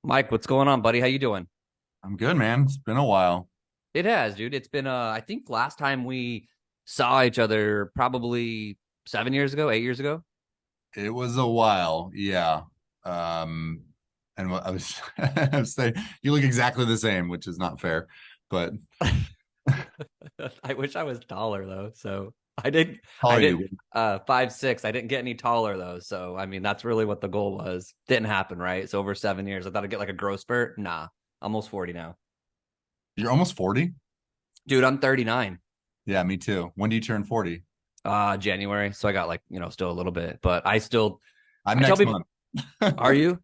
Mike, what's going on, buddy? How you doing? I'm good, man. It's been a while. It has, dude. It's been I think last time we saw each other probably 7 years ago, 8 years ago. It was a while, yeah. Um, and I was, I was saying you look exactly the same, which is not fair, but I wish I was taller though. So I didn't how I are didn't you? 5'6". I didn't get any taller though. So I mean that's really what the goal was. Didn't happen, right? So over 7 years. I thought I'd get like a growth spurt. Nah. Almost 40 now. You're almost 40? Dude, I'm 39. Yeah, me too. When do you turn 40? January. So I got like, still a little bit, but I'm I tell next people, month. are you?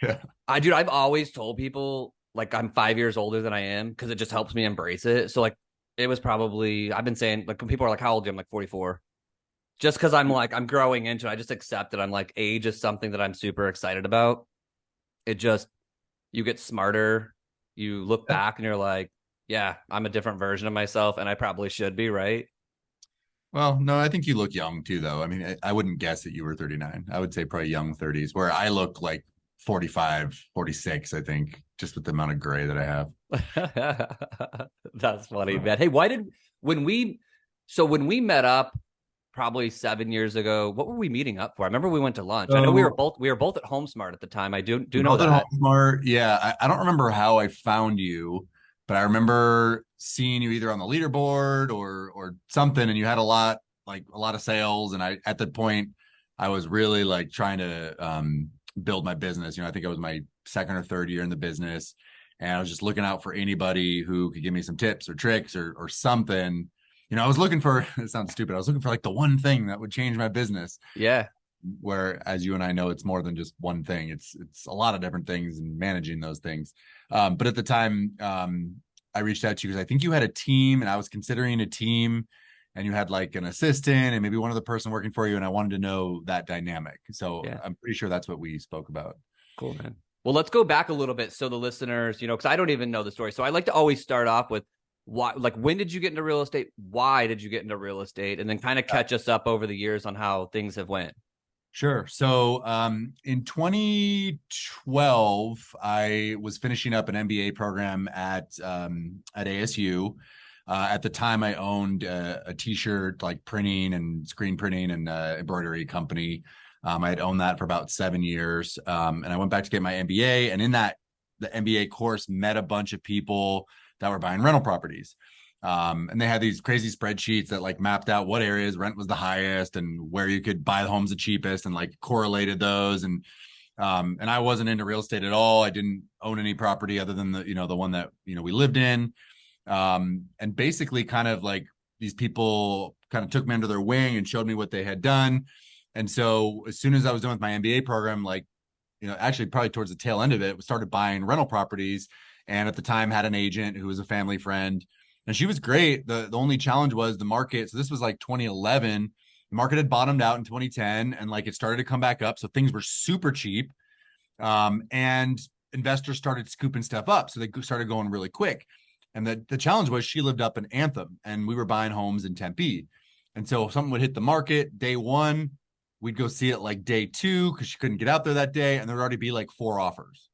Yeah. Dude, I've always told people like I'm 5 years older than I am because it just helps me embrace it. So like it was probably I've been saying like when people are like, "How old are you?" I'm like 44. Just because I'm growing into it, I just accept that I'm like age is something that I'm super excited about. It just you get smarter, you look back and you're like, yeah, I'm a different version of myself, and I probably should be, right? Well, no, I think you look young too, though. I mean, I wouldn't guess that you were 39. I would say probably young 30s, where I look like 45, 46, I think, just with the amount of gray that I have. That's funny, So, man. Hey, why did when we when we met up probably 7 years ago, what were we meeting up for? I remember we went to lunch. I know so we were both at HomeSmart at the time. I do know both at that. HomeSmart. Yeah, I don't remember how I found you, but I remember seeing you either on the leaderboard or something, and you had a lot of sales. And I at that point I was really like trying to build my business. I think I was my second or third year in the business, and I was just looking out for anybody who could give me some tips or tricks or something. I was looking for it sounds stupid. I was looking for like the one thing that would change my business, Yeah. where as you and I know, it's more than just one thing. It's a lot of different things and managing those things. But at the time, I reached out to you because I think you had a team and I was considering a team, and you had like an assistant and maybe one other person working for you, and I wanted to know that dynamic. So Yeah. I'm pretty sure that's what we spoke about. Cool, man. Well, let's go back a little bit so the listeners, because I don't even know the story. So I like to always start off with why, like, when did you get into real estate? Why did you get into real estate? And then kind of catch us up over the years on how things have went. Sure. So in 2012, I was finishing up an MBA program at ASU. At the time, I owned a t-shirt like printing and screen printing and embroidery company. I had owned that for about 7 years, and I went back to get my MBA. And in the MBA course, met a bunch of people that were buying rental properties. And they had these crazy spreadsheets that like mapped out what areas rent was the highest and where you could buy the homes the cheapest, and like correlated those. And I wasn't into real estate at all. I didn't own any property other than the one that we lived in. And basically kind of like these people kind of took me under their wing and showed me what they had done. And so as soon as I was done with my MBA program, like, actually probably towards the tail end of it, we started buying rental properties. And at the time had an agent who was a family friend, and she was great. The only challenge was the market. So this was like 2011. The market had bottomed out in 2010, and like it started to come back up. So things were super cheap. And investors started scooping stuff up. So they started going really quick. And the challenge was she lived up in Anthem, and we were buying homes in Tempe. And so if something would hit the market day one, we'd go see it like day two because she couldn't get out there that day, and there would already be like four offers.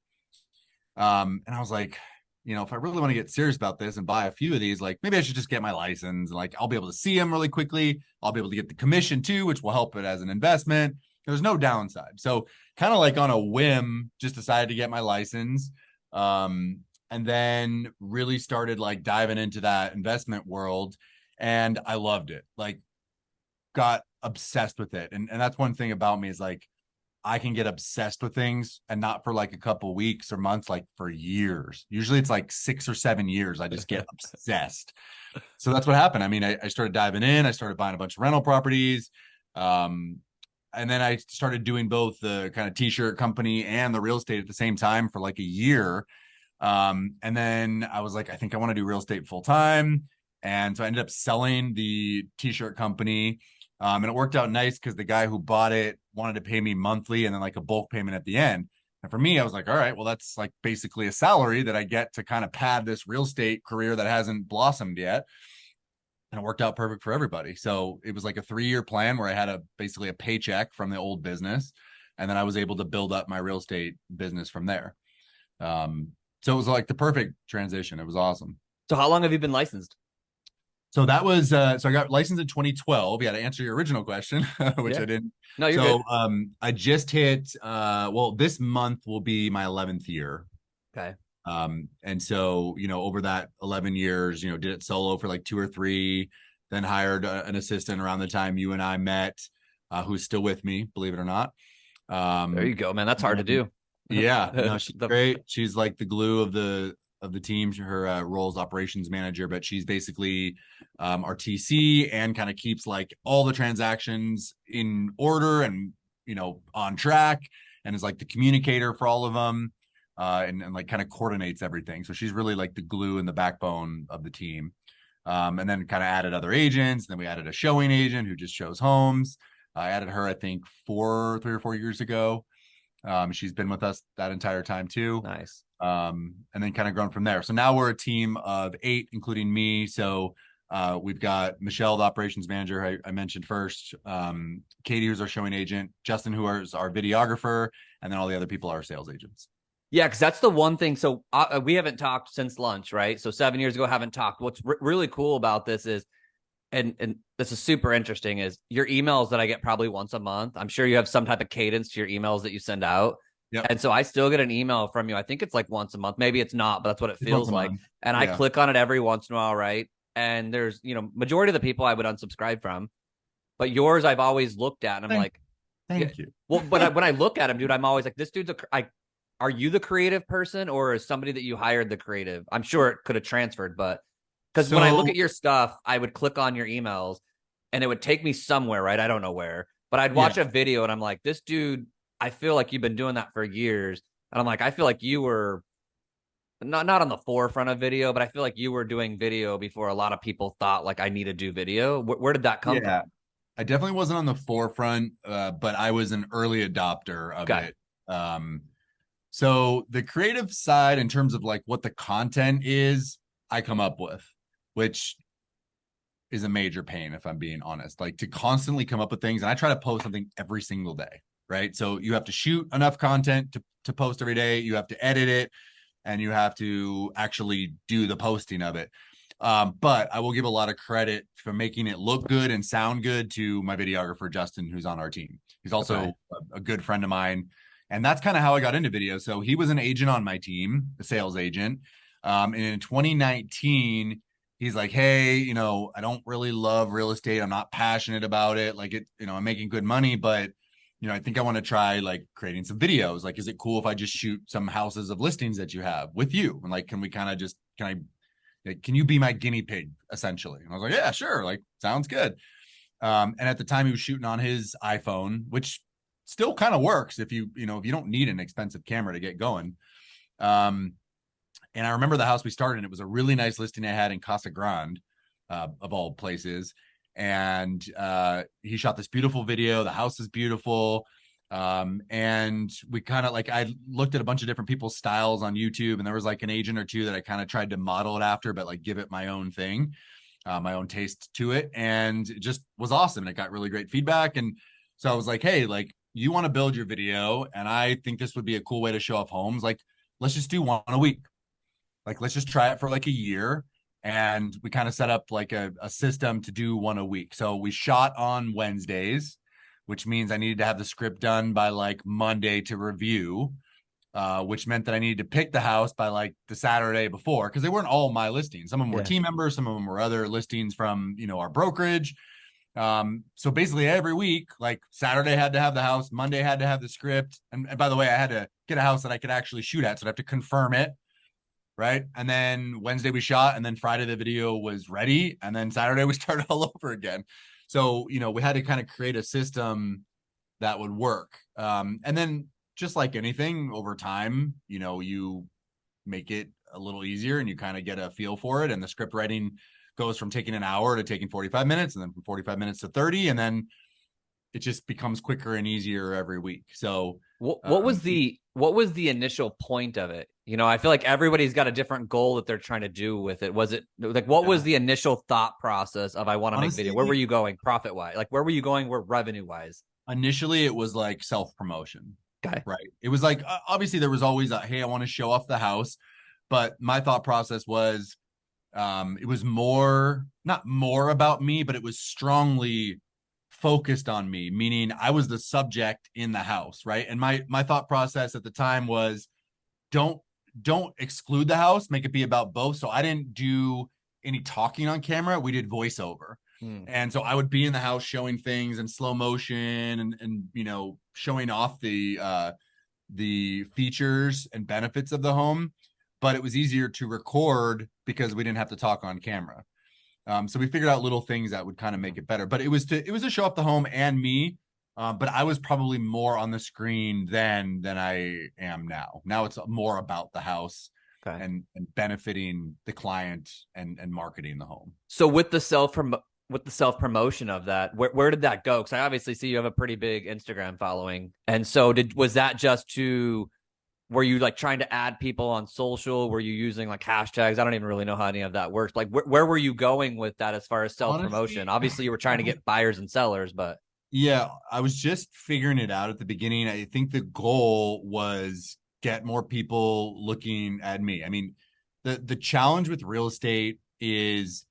And I was like, if I really want to get serious about this and buy a few of these, like maybe I should just get my license, and like I'll be able to see them really quickly. I'll be able to get the commission too, which will help it as an investment. There's no downside. So kind of like on a whim, just decided to get my license. And then really started like diving into that investment world. And I loved it. Like got obsessed with it. And that's one thing about me is like I can get obsessed with things, and not for like a couple weeks or months, like for years. Usually it's like 6 or 7 years. I just get obsessed. So that's what happened. I mean, I started diving in, I started buying a bunch of rental properties. Um, and then I started doing both the kind of t-shirt company and the real estate at the same time for like a year. And then I was like, I think I want to do real estate full time. And so I ended up selling the t-shirt company. And it worked out nice because the guy who bought it wanted to pay me monthly and then like a bulk payment at the end. And for me, I was like, all right, well, that's like basically a salary that I get to kind of pad this real estate career that hasn't blossomed yet. And it worked out perfect for everybody. So it was like a 3-year plan where I had basically a paycheck from the old business. And then I was able to build up my real estate business from there. So it was like the perfect transition. It was awesome. So how long have you been licensed? So that was so I got licensed in 2012. Yeah, to answer your original question, which Yeah. I didn't. No, you're So good. I just hit well, this month will be my 11th year. Okay. And so, over that 11 years, did it solo for like two or three, then hired an assistant around the time you and I met, who's still with me, believe it or not. There you Um, go, man. That's hard to and do. yeah, no, she's The great. She's like the glue of the team. Her role is operations manager, but she's basically our TC and kind of keeps like all the transactions in order and on track, and is like the communicator for all of them, and like kind of coordinates everything. So she's really like the glue and the backbone of the team. And then kind of added other agents. Then we added a showing agent who just shows homes. I added her, I think, 3 or 4 years ago. She's been with us that entire time too. nice. And then kind of grown from there. So now we're a team of 8, including me. So we've got Michelle, the operations manager, I mentioned first, Katie, who's our showing agent, Justin, who is our videographer, and then all the other people are our sales agents. Yeah, because that's the one thing. So we haven't talked since lunch, right? So 7 years ago, haven't talked. What's really cool about this is, and this is super interesting, is your emails that I get probably once a month. I'm sure you have some type of cadence to your emails that you send out. Yep. And so I still get an email from you. I think it's like once a month. Maybe it's not, but that's what it It's once feels a like. month. And I Yeah. click on it every once in a while, right? And there's, majority of the people I would unsubscribe from, but yours I've always looked at, and I'm Thank, like, yeah. thank you. Well, but when I look at him, dude, I'm always like, this dude's are you the creative person, or is somebody that you hired the creative? I'm sure it could have transferred, but because when I look So at your stuff, I would click on your emails and it would take me somewhere, right? I don't know where, but I'd yeah. watch a video and I'm like, this dude, I feel like you've been doing that for years. And I'm like, I feel like you were not on the forefront of video, but I feel like you were doing video before a lot of people thought like I need to do video. Where did that come Yeah. from? I definitely wasn't on the forefront, but I was an early adopter of Okay. it. Um, so the creative side, in terms of like what the content is, I come up with, which is a major pain, if I'm being honest. Like, to constantly come up with things, and I try to post something every single day, right? So you have to shoot enough content to post every day. You have to edit it, and you have to actually do the posting of it. But I will give a lot of credit for making it look good and sound good to my videographer, Justin, who's on our team. He's Okay. also a good friend of mine. And that's kind of how I got into video. So he was an agent on my team, a sales agent. And in 2019, he's like, hey, I don't really love real estate. I'm not passionate about it. Like, I'm making good money, but I think I want to try like creating some videos. Like, is it cool if I just shoot some houses of listings that you have with you? And like, can we kind of just, can you be my guinea pig essentially? And I was like, yeah, sure. Like, sounds good. And at the time he was shooting on his iPhone, which still kind of works if you don't need an expensive camera to get going. And I remember the house we started in, it was a really nice listing I had in Casa Grande, of all places. And he shot this beautiful video. The house is beautiful. And we kind of like, I looked at a bunch of different people's styles on YouTube, and there was like an agent or two that I kind of tried to model it after, but like give it my own thing, my own taste to it. And it just was awesome. And it got really great feedback. And so I was like, hey, like, you want to build your video, and I think this would be a cool way to show off homes. Like, let's just do one a week. Like, let's just try it for like a year. And we kind of set up like a system to do one a week. So we shot on Wednesdays, which means I needed to have the script done by like Monday to review, which meant that I needed to pick the house by like the Saturday before, because they weren't all my listings. Some of them were Yeah. team members, some of them were other listings from, our brokerage. So basically every week, like Saturday had to have the house, Monday had to have the script. And by the way, I had to get a house that I could actually shoot at. So I'd have to confirm it. Right. And then Wednesday we shot, and then Friday the video was ready. And then Saturday we started all over again. So, we had to kind of create a system that would work. And then just like anything over time, you make it a little easier and you kind of get a feel for it. And the script writing goes from taking an hour to taking 45 minutes, and then from 45 minutes to 30. And then it just becomes quicker and easier every week. So what was the initial point of it? I feel like everybody's got a different goal that they're trying to do with it. Was it like, what was the initial thought process of I want to make video? Where were you going profit wise? Like, where were you going? Where revenue wise? Initially it was like self-promotion. Okay. right? It was like, obviously there was always a, hey, I want to show off the house. But my thought process was, it was more, not more about me, but it was strongly focused on me, meaning I was the subject in the house, right? And my thought process at the time was, don't don't exclude the house, make it be about both. So I didn't do any talking on camera. We did voiceover. Hmm. And so I would be in the house showing things in slow motion and showing off the features and benefits of the home, but it was easier to record because we didn't have to talk on camera. So we figured out little things that would kind of make it better. But it was to show off the home and me. But I was probably more on the screen than I am now. Now it's more about the house Okay. and benefiting the client and marketing the home. So with the self promotion of that, where did that go? Because I obviously see you have a pretty big Instagram following, and so was that just to, were you like trying to add people on social? Were you using like hashtags? I don't even really know how any of that works. Like where were you going with that as far as self promotion? Honestly, Obviously, you were trying to get buyers and sellers, but yeah, I was just figuring it out at the beginning. I think the goal was get more people looking at me. I mean, the challenge with real estate is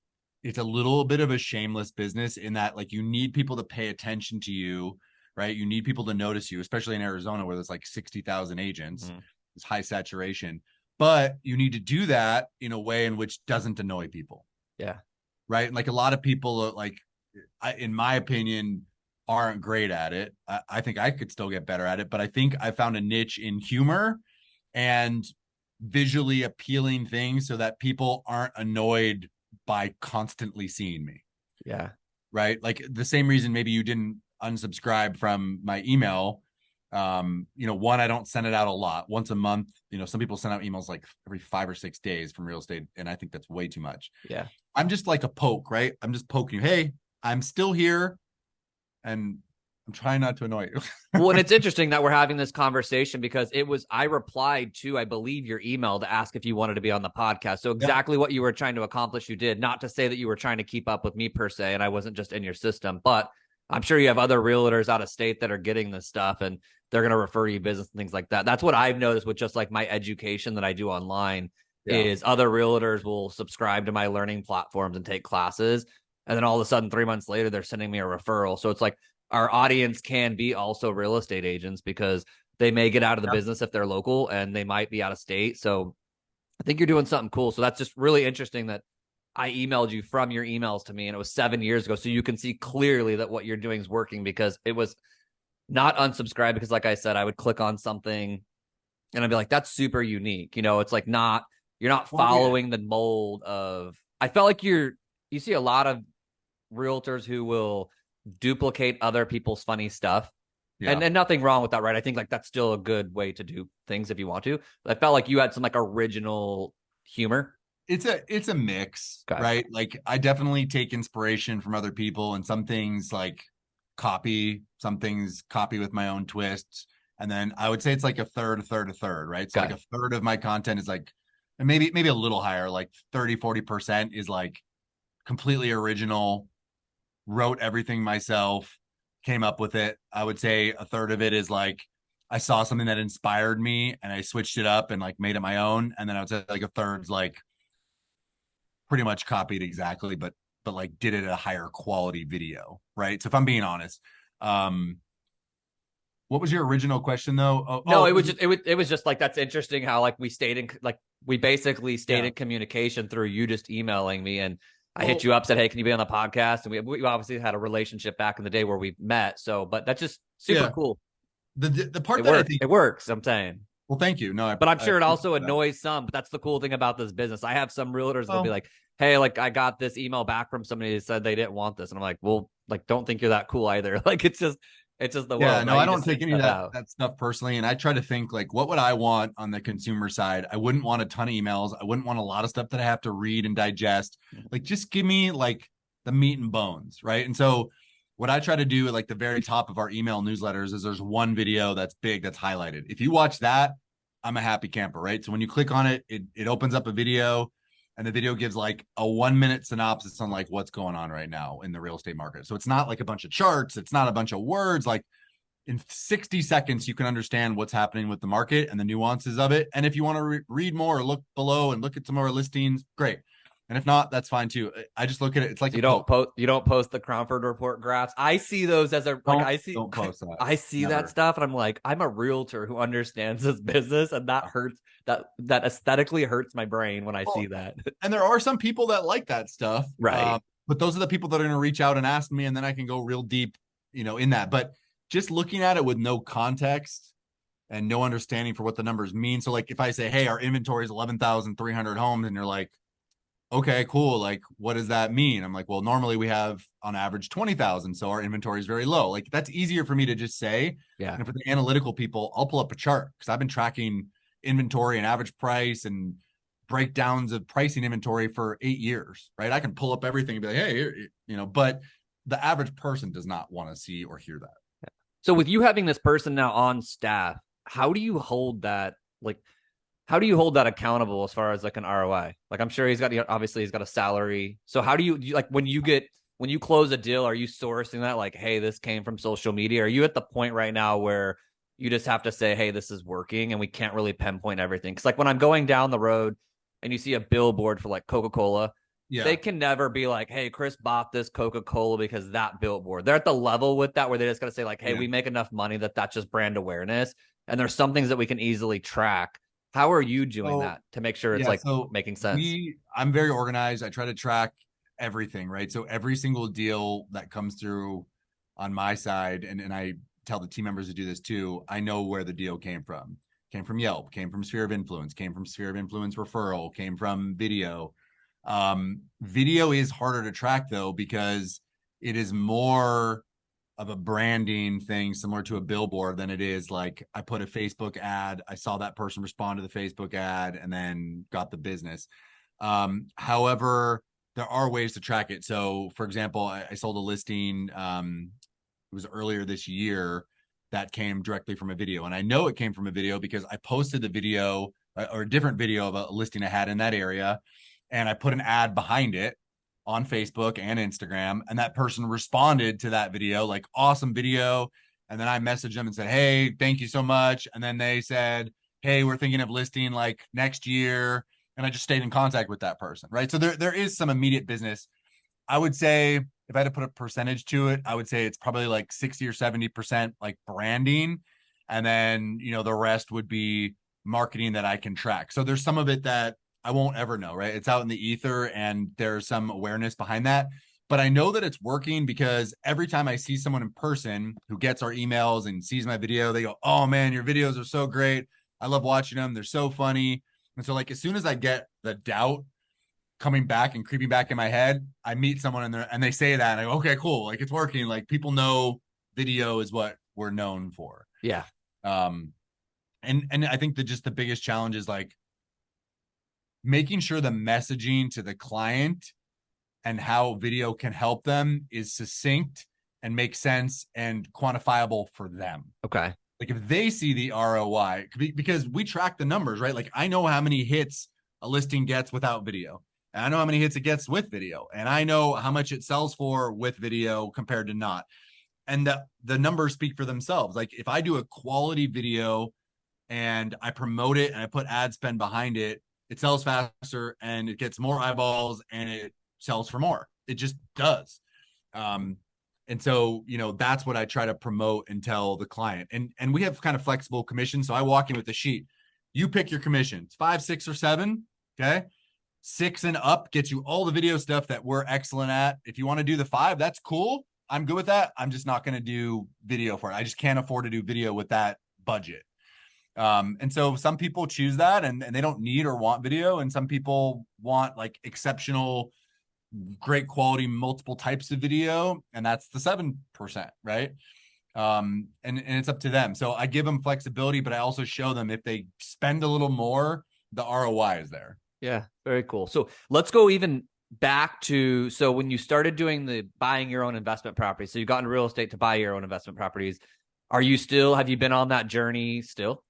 it's a little bit of a shameless business in that like you need people to pay attention to you, right? You need people to notice you, especially in Arizona where there's like 60,000 agents. It's high saturation. But you need to do that in a way in which doesn't annoy people, yeah, right? Like a lot of people like in my opinion aren't great at it. I think I could still get better at it, but I think I found a niche in humor and visually appealing things so that people aren't annoyed by constantly seeing me. yeah, Right? Like the same reason maybe you didn't unsubscribe from my email. One, I don't send it out a lot, once a month. Some people send out emails like every 5 or 6 days from real estate, and I think that's way too much. yeah. I'm just like a poke, right? I'm just poking you. Hey, I'm still here and I'm trying not to annoy you. Well, and it's interesting that we're having this conversation because I replied to, I believe, your email to ask if you wanted to be on the podcast. So exactly what you were trying to accomplish, you did. Not to say that you were trying to keep up with me per se, and I wasn't just in your system, but I'm sure you have other realtors out of state that are getting this stuff and they're going to refer you business and things like that. That's what I've noticed with just like my education that I do online is other realtors will subscribe to my learning platforms and take classes. And then all of a sudden, 3 months later, they're sending me a referral. So it's like, our audience can be also real estate agents because they may get out of the business if they're local and they might be out of state. So I think you're doing something cool. So that's just really interesting that I emailed you from your emails to me and it was 7 years ago. So you can see clearly that what you're doing is working because it was not unsubscribe because like I said, I would click on something and I'd be like, that's super unique. It's like you're not following the mold of, I felt like you see a lot of realtors who will duplicate other people's funny stuff. Yeah. And nothing wrong with that, right? I think like that's still a good way to do things if you want to. But I felt like you had some like original humor. It's a mix, right? Like I definitely take inspiration from other people and some things like some things copy with my own twists. And then I would say it's like a third, right? So like a third of my content is like, and maybe a little higher, like 30-40% is like completely original, wrote everything myself, came up with it. I would say a third of it is like I saw something that inspired me and I switched it up and like made it my own. And then I would say like a third's like pretty much copied exactly, but like did it at a higher quality video, right? So if I'm being honest, what was your original question though? No, it was just like, that's interesting how like we basically stayed in communication through you just emailing me, and I hit you up, said, hey, can you be on the podcast? And we obviously had a relationship back in the day where we met. So, but that's just super cool. The part that I think it works, I'm saying. Well, thank you. No, but I'm sure it also annoys some, but that's the cool thing about this business. I have some realtors that'll be like, hey, like I got this email back from somebody that said they didn't want this. And I'm like, well, like, don't think you're that cool either. Like, it's just the world. Yeah, no, I don't take any of that stuff personally. And I try to think like, what would I want on the consumer side? I wouldn't want a ton of emails. I wouldn't want a lot of stuff that I have to read and digest. Like, just give me like the meat and bones, right? And so what I try to do at like the very top of our email newsletters is there's one video that's big, that's highlighted. If you watch that, I'm a happy camper, right? So when you click on it, it opens up a video, and the video gives like a 1-minute synopsis on like what's going on right now in the real estate market. So it's not like a bunch of charts. It's not a bunch of words. Like in 60 seconds, you can understand what's happening with the market and the nuances of it. And if you want to read more or look below and look at some more listings, great. And if not, that's fine too. I just look at it. It's like So you don't post the Cromford report graphs. I see those as a like don't post that. I see Never. that stuff and I'm like, I'm a realtor who understands this business, and that hurts, that aesthetically hurts my brain when I see that. And there are some people that like that stuff. Right. But those are the people that are going to reach out and ask me, and then I can go real deep, in that. But just looking at it with no context and no understanding for what the numbers mean. So like if I say, hey, our inventory is 11,300 homes, and you're like, okay, cool. Like, what does that mean? I'm like, well, normally we have on average 20,000. So our inventory is very low. Like that's easier for me to just say. Yeah. And for the analytical people, I'll pull up a chart because I've been tracking inventory and average price and breakdowns of pricing inventory for 8 years, right? I can pull up everything and be like, hey, but the average person does not want to see or hear that. So with you having this person now on staff, how do you hold that accountable as far as like an ROI? Like I'm sure he's got a salary. So how do you like when you close a deal, are you sourcing that like, hey, this came from social media? Are you at the point right now where you just have to say, hey, this is working and we can't really pinpoint everything? Because like when I'm going down the road and you see a billboard for like Coca-Cola, they can never be like, hey, Chris bought this Coca-Cola because that billboard. They're at the level with that where they just got to say like, hey, we make enough money that's just brand awareness. And there's some things that we can easily track. How are you doing that to make sure it's making sense? I'm very organized. I try to track everything, right? So every single deal that comes through on my side, and I tell the team members to do this too, I know where the deal came from. Came from Yelp, came from Sphere of Influence, came from Sphere of Influence referral, came from video. Video is harder to track though, because it is more of a branding thing similar to a billboard than it is like I put a Facebook ad, I saw that person respond to the Facebook ad and then got the business. However, there are ways to track it. So for example, I sold a listing, it was earlier this year, that came directly from a video. And I know it came from a video because I posted the video or a different video of a listing I had in that area. And I put an ad behind it on Facebook and Instagram. And that person responded to that video, like, awesome video. And then I messaged them and said, hey, thank you so much. And then they said, hey, we're thinking of listing like next year. And I just stayed in contact with that person, right? So there is some immediate business. I would say if I had to put a percentage to it, I would say it's probably like 60 or 70% like branding. And then, the rest would be marketing that I can track. So there's some of it that I won't ever know, right? It's out in the ether and there's some awareness behind that. But I know that it's working because every time I see someone in person who gets our emails and sees my video, they go, oh man, your videos are so great. I love watching them. They're so funny. And so like, as soon as I get the doubt coming back and creeping back in my head, I meet someone in there and they say that and I go, okay, cool. Like it's working. Like people know video is what we're known for. Yeah. And I think that just the biggest challenge is like making sure the messaging to the client and how video can help them is succinct and make sense and quantifiable for them. Okay. Like if they see the ROI, because we track the numbers, right? Like I know how many hits a listing gets without video. And I know how many hits it gets with video. And I know how much it sells for with video compared to not. And the numbers speak for themselves. Like if I do a quality video and I promote it and I put ad spend behind it, it sells faster and it gets more eyeballs and it sells for more. It just does. And so, that's what I try to promote and tell the client. And we have kind of flexible commission. So I walk in with the sheet. You pick your commissions, 5, 6, or 7. Okay. 6 and up gets you all the video stuff that we're excellent at. If you want to do the 5, that's cool. I'm good with that. I'm just not going to do video for it. I just can't afford to do video with that budget. And so some people choose that and they don't need or want video. And some people want like exceptional, great quality, multiple types of video. And that's the 7%, right? And it's up to them. So I give them flexibility, but I also show them if they spend a little more, the ROI is there. Yeah, very cool. So let's go even back to, so when you started doing the buying your own investment property, so you got in real estate to buy your own investment properties. Have you been on that journey still?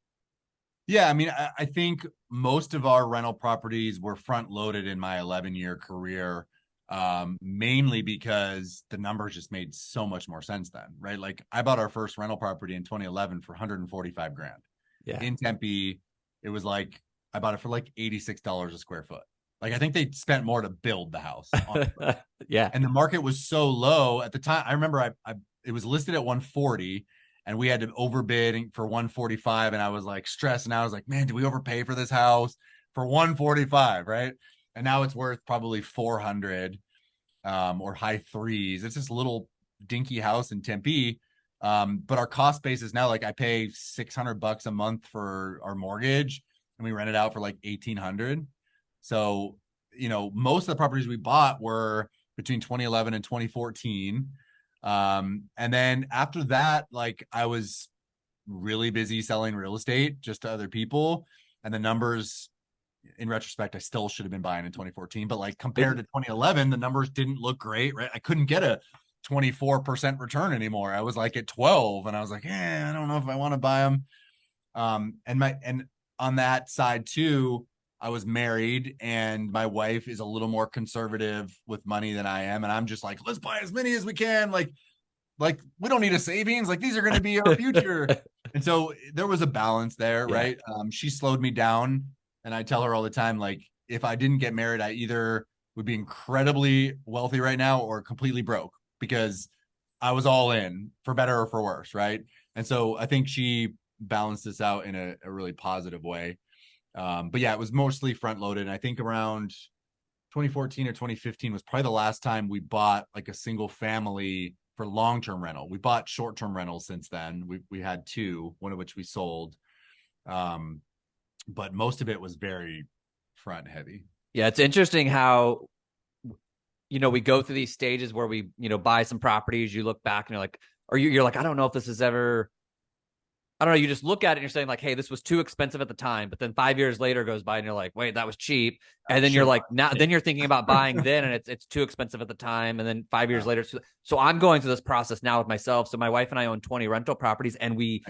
Yeah. I mean, I think most of our rental properties were front loaded in my 11-year career. Mainly because the numbers just made so much more sense then, right? Like I bought our first rental property in 2011 for 145 grand. Yeah. In Tempe, it was like I bought it for like $86 a square foot. Like I think they spent more to build the house, honestly. Yeah. And the market was so low at the time. I remember I it was listed at 140 and we had to overbid for 145 and I was like stressed and I was like, man, did we overpay for this house for 145, right? And now it's worth probably 400 or high threes. It's this little dinky house in Tempe. But our cost base is now like I pay $600 a month for our mortgage and we rent it out for like 1,800. So, most of the properties we bought were between 2011 and 2014. And then after that, like I was really busy selling real estate just to other people. And the numbers, in retrospect, I still should have been buying in 2014, but like compared to 2011, the numbers didn't look great, right? I couldn't get a 24% return anymore. I was like at 12 and I was like, I don't know if I want to buy them. And on that side too, I was married and my wife is a little more conservative with money than I am. And I'm just like, let's buy as many as we can. Like we don't need a savings. Like these are going to be our future. And so there was a balance there, Yeah. right? She slowed me down. And I tell her all the time, like, if I didn't get married, I either would be incredibly wealthy right now or completely broke because I was all in for better or for worse, right? And so I think she balanced this out in a really positive way. But yeah, it was mostly front loaded. And I think around 2014 or 2015 was probably the last time we bought like a single family for long-term rental. We bought short-term rentals since then. We had two, one of which we sold. But most of it was very front heavy. Yeah, it's interesting how we go through these stages where we buy some properties, you look back and you're like, or you're like, I don't know if this is ever, I don't know, you just look at it and you're saying like, hey, this was too expensive at the time, but then 5 years later goes by and you're like, wait, that was cheap. And then you're like, now then you're thinking about buying then and it's too expensive at the time, and then 5 years later. So I'm going through this process now with myself. So my wife and I own 20 rental properties, and we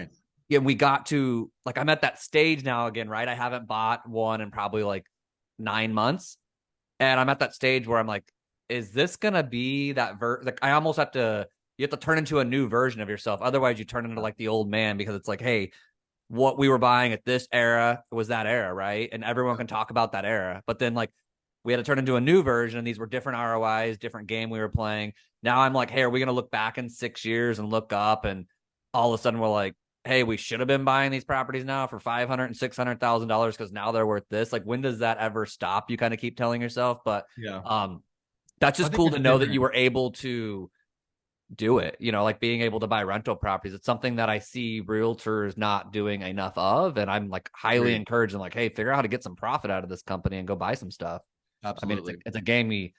got to, like, I'm at that stage now again, right? I haven't bought one in probably like 9 months. And I'm at that stage where I'm like, is this going to be that like I almost have to, you have to turn into a new version of yourself. Otherwise you turn into like the old man, because it's like, hey, what we were buying at this era was that era, right? And everyone can talk about that era. But then like we had to turn into a new version, and these were different ROIs, different game we were playing. Now I'm like, hey, are we going to look back in 6 years and look up, and all of a sudden we're like, hey, we should have been buying these properties now for $500,000 and $600,000 because now they're worth this. Like, when does that ever stop? You kind of keep telling yourself, but that's just cool to know that you were able to do it. Like being able to buy rental properties. It's something that I see realtors not doing enough of, and I'm like highly encouraged and like, hey, figure out how to get some profit out of this company and go buy some stuff. Absolutely. I mean, it's a game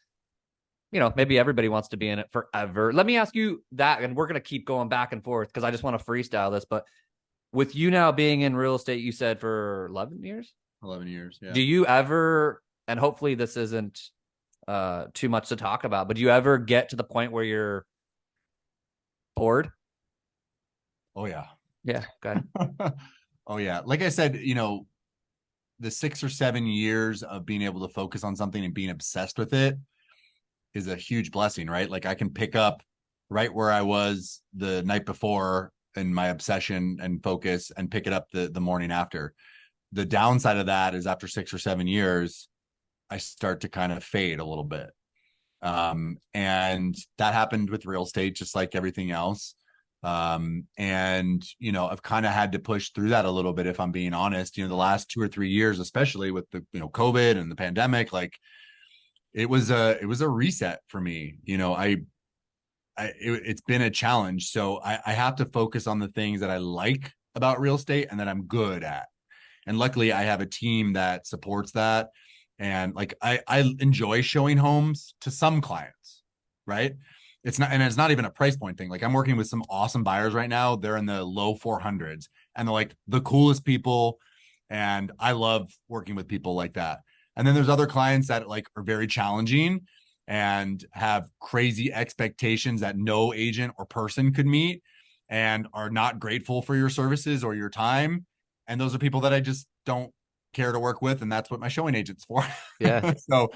maybe everybody wants to be in it forever. Let me ask you that, and we're going to keep going back and forth because I just want to freestyle this. But with you now being in real estate, you said for 11 years? 11 years, yeah. Do you ever, and hopefully this isn't too much to talk about, but do you ever get to the point where you're bored? Oh, yeah. Yeah, good. Oh, yeah. Like I said, the 6 or 7 years of being able to focus on something and being obsessed with it is a huge blessing, right? Like I can pick up right where I was the night before in my obsession and focus and pick it up the morning after. The downside of that is after 6 or 7 years, I start to kind of fade a little bit. And that happened with real estate, just like everything else. And, I've kind of had to push through that a little bit, if I'm being honest. The last 2 or 3 years, especially with the, COVID and the pandemic, like it was a reset for me. It's been a challenge. So I have to focus on the things that I like about real estate and that I'm good at. And luckily I have a team that supports that. And like, I enjoy showing homes to some clients, right? It's not even a price point thing. Like I'm working with some awesome buyers right now. They're in the low 400s and they're like the coolest people. And I love working with people like that. And then there's other clients that like are very challenging and have crazy expectations that no agent or person could meet and are not grateful for your services or your time. And those are people that I just don't care to work with. And that's what my showing agent's for. Yeah. So,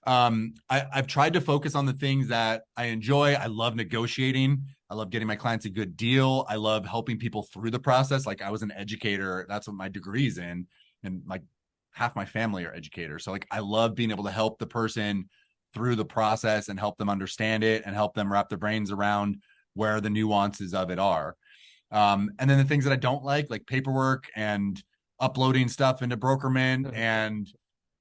I've tried to focus on the things that I enjoy. I love negotiating. I love getting my clients a good deal. I love helping people through the process. Like I was an educator. That's what my degree's in. And like half my family are educators. So like I love being able to help the person through the process and help them understand it and help them wrap their brains around where the nuances of it are. And then the things that I don't like paperwork and uploading stuff into Brokerman and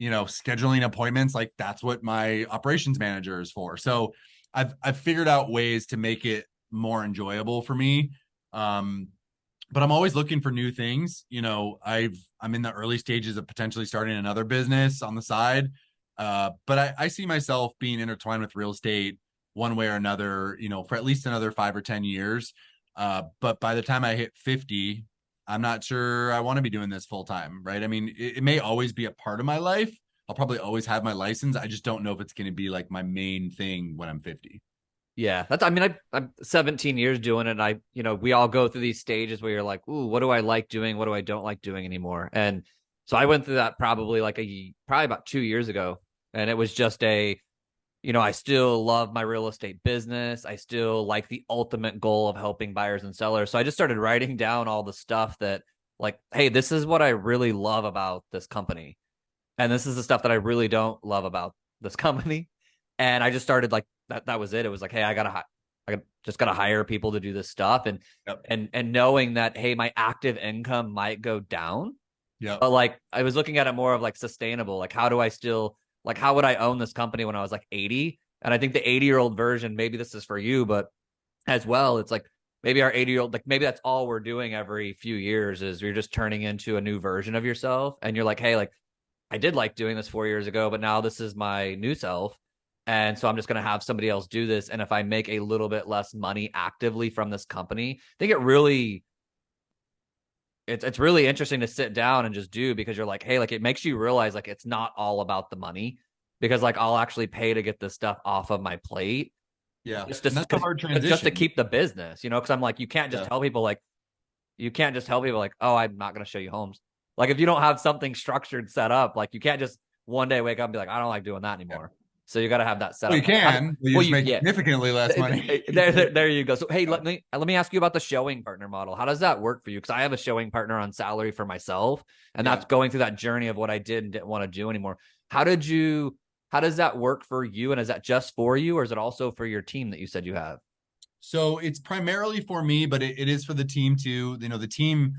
scheduling appointments, like that's what my operations manager is for. So I've figured out ways to make it more enjoyable for me. But I'm always looking for new things. I'm in the early stages of potentially starting another business on the side. But I see myself being intertwined with real estate one way or another, for at least another 5 or 10 years. But by the time I hit 50, I'm not sure I want to be doing this full time, right? I mean, it may always be a part of my life. I'll probably always have my license. I just don't know if it's going to be like my main thing when I'm 50. Yeah, I mean, I'm 17 years doing it. And we all go through these stages where you're like, ooh, what do I like doing? What do I don't like doing anymore? And so I went through that probably probably about 2 years ago. And it was just I still love my real estate business. I still like the ultimate goal of helping buyers and sellers. So I just started writing down all the stuff that, like, hey, this is what I really love about this company. And this is the stuff that I really don't love about this company. And I just started like that was it. It was like, hey, just gotta hire people to do this stuff. And Yep. and knowing that, hey, my active income might go down. Yep. But like I was looking at it more of like sustainable. Like how do I still, like, how would I own this company when I was like 80? And I think the 80-year-old version, maybe this is for you, but as well, it's like maybe our 80-year-old, like maybe that's all we're doing every few years is you're just turning into a new version of yourself. And you're like, hey, like I did like doing this 4 years ago, but now this is my new self. And so I'm just going to have somebody else do this. And if I make a little bit less money actively from this company, I think it's really interesting to sit down and just do, because you're like, hey, like it makes you realize like it's not all about the money, because like I'll actually pay to get this stuff off of my plate Yeah. just And that's a hard to transition. keep the business, because I'm like, Yeah. you can't just tell people like, oh, I'm not going to show you homes. Like if you don't have something structured set up, like you can't just one day wake up and be like, I don't like doing that Yeah. anymore. So you got to have that set Well, up. you can. You Well, just make significantly less money. there you go. So hey, let me ask you about the showing partner model. How does that work for you? Because I have a showing partner on salary for myself, and Yeah. that's going through that journey of what I did and didn't want to do anymore. How does that work for you? And is that just for you, or is it also for your team that you said you have? So it's primarily for me, but it is for the team too. The team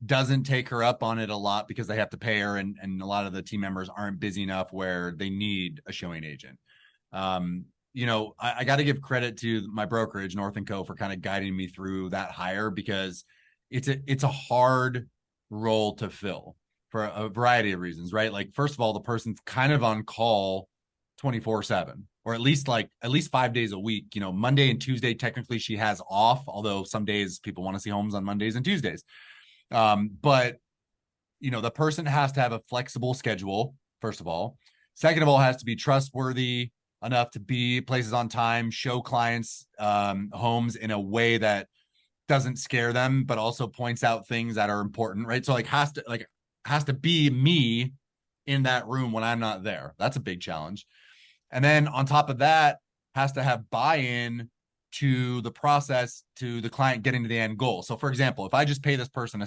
doesn't take her up on it a lot because they have to pay her, and a lot of the team members aren't busy enough where they need a showing agent. Um, I got to give credit to my brokerage, North and Co, for kind of guiding me through that hire, because it's a hard role to fill for a variety of reasons, right? Like, first of all, the person's kind of on call 24/7, or at least 5 days a week. Monday and Tuesday, technically she has off, although some days people want to see homes on Mondays and Tuesdays. But the person has to have a flexible schedule, first of all. Second of all, has to be trustworthy enough to be places on time, show clients homes in a way that doesn't scare them, but also points out things that are important, right? So has to be me in that room when I'm not there. That's a big challenge. And then on top of that, has to have buy-in to the process, to the client getting to the end goal. So for example, if I just pay this person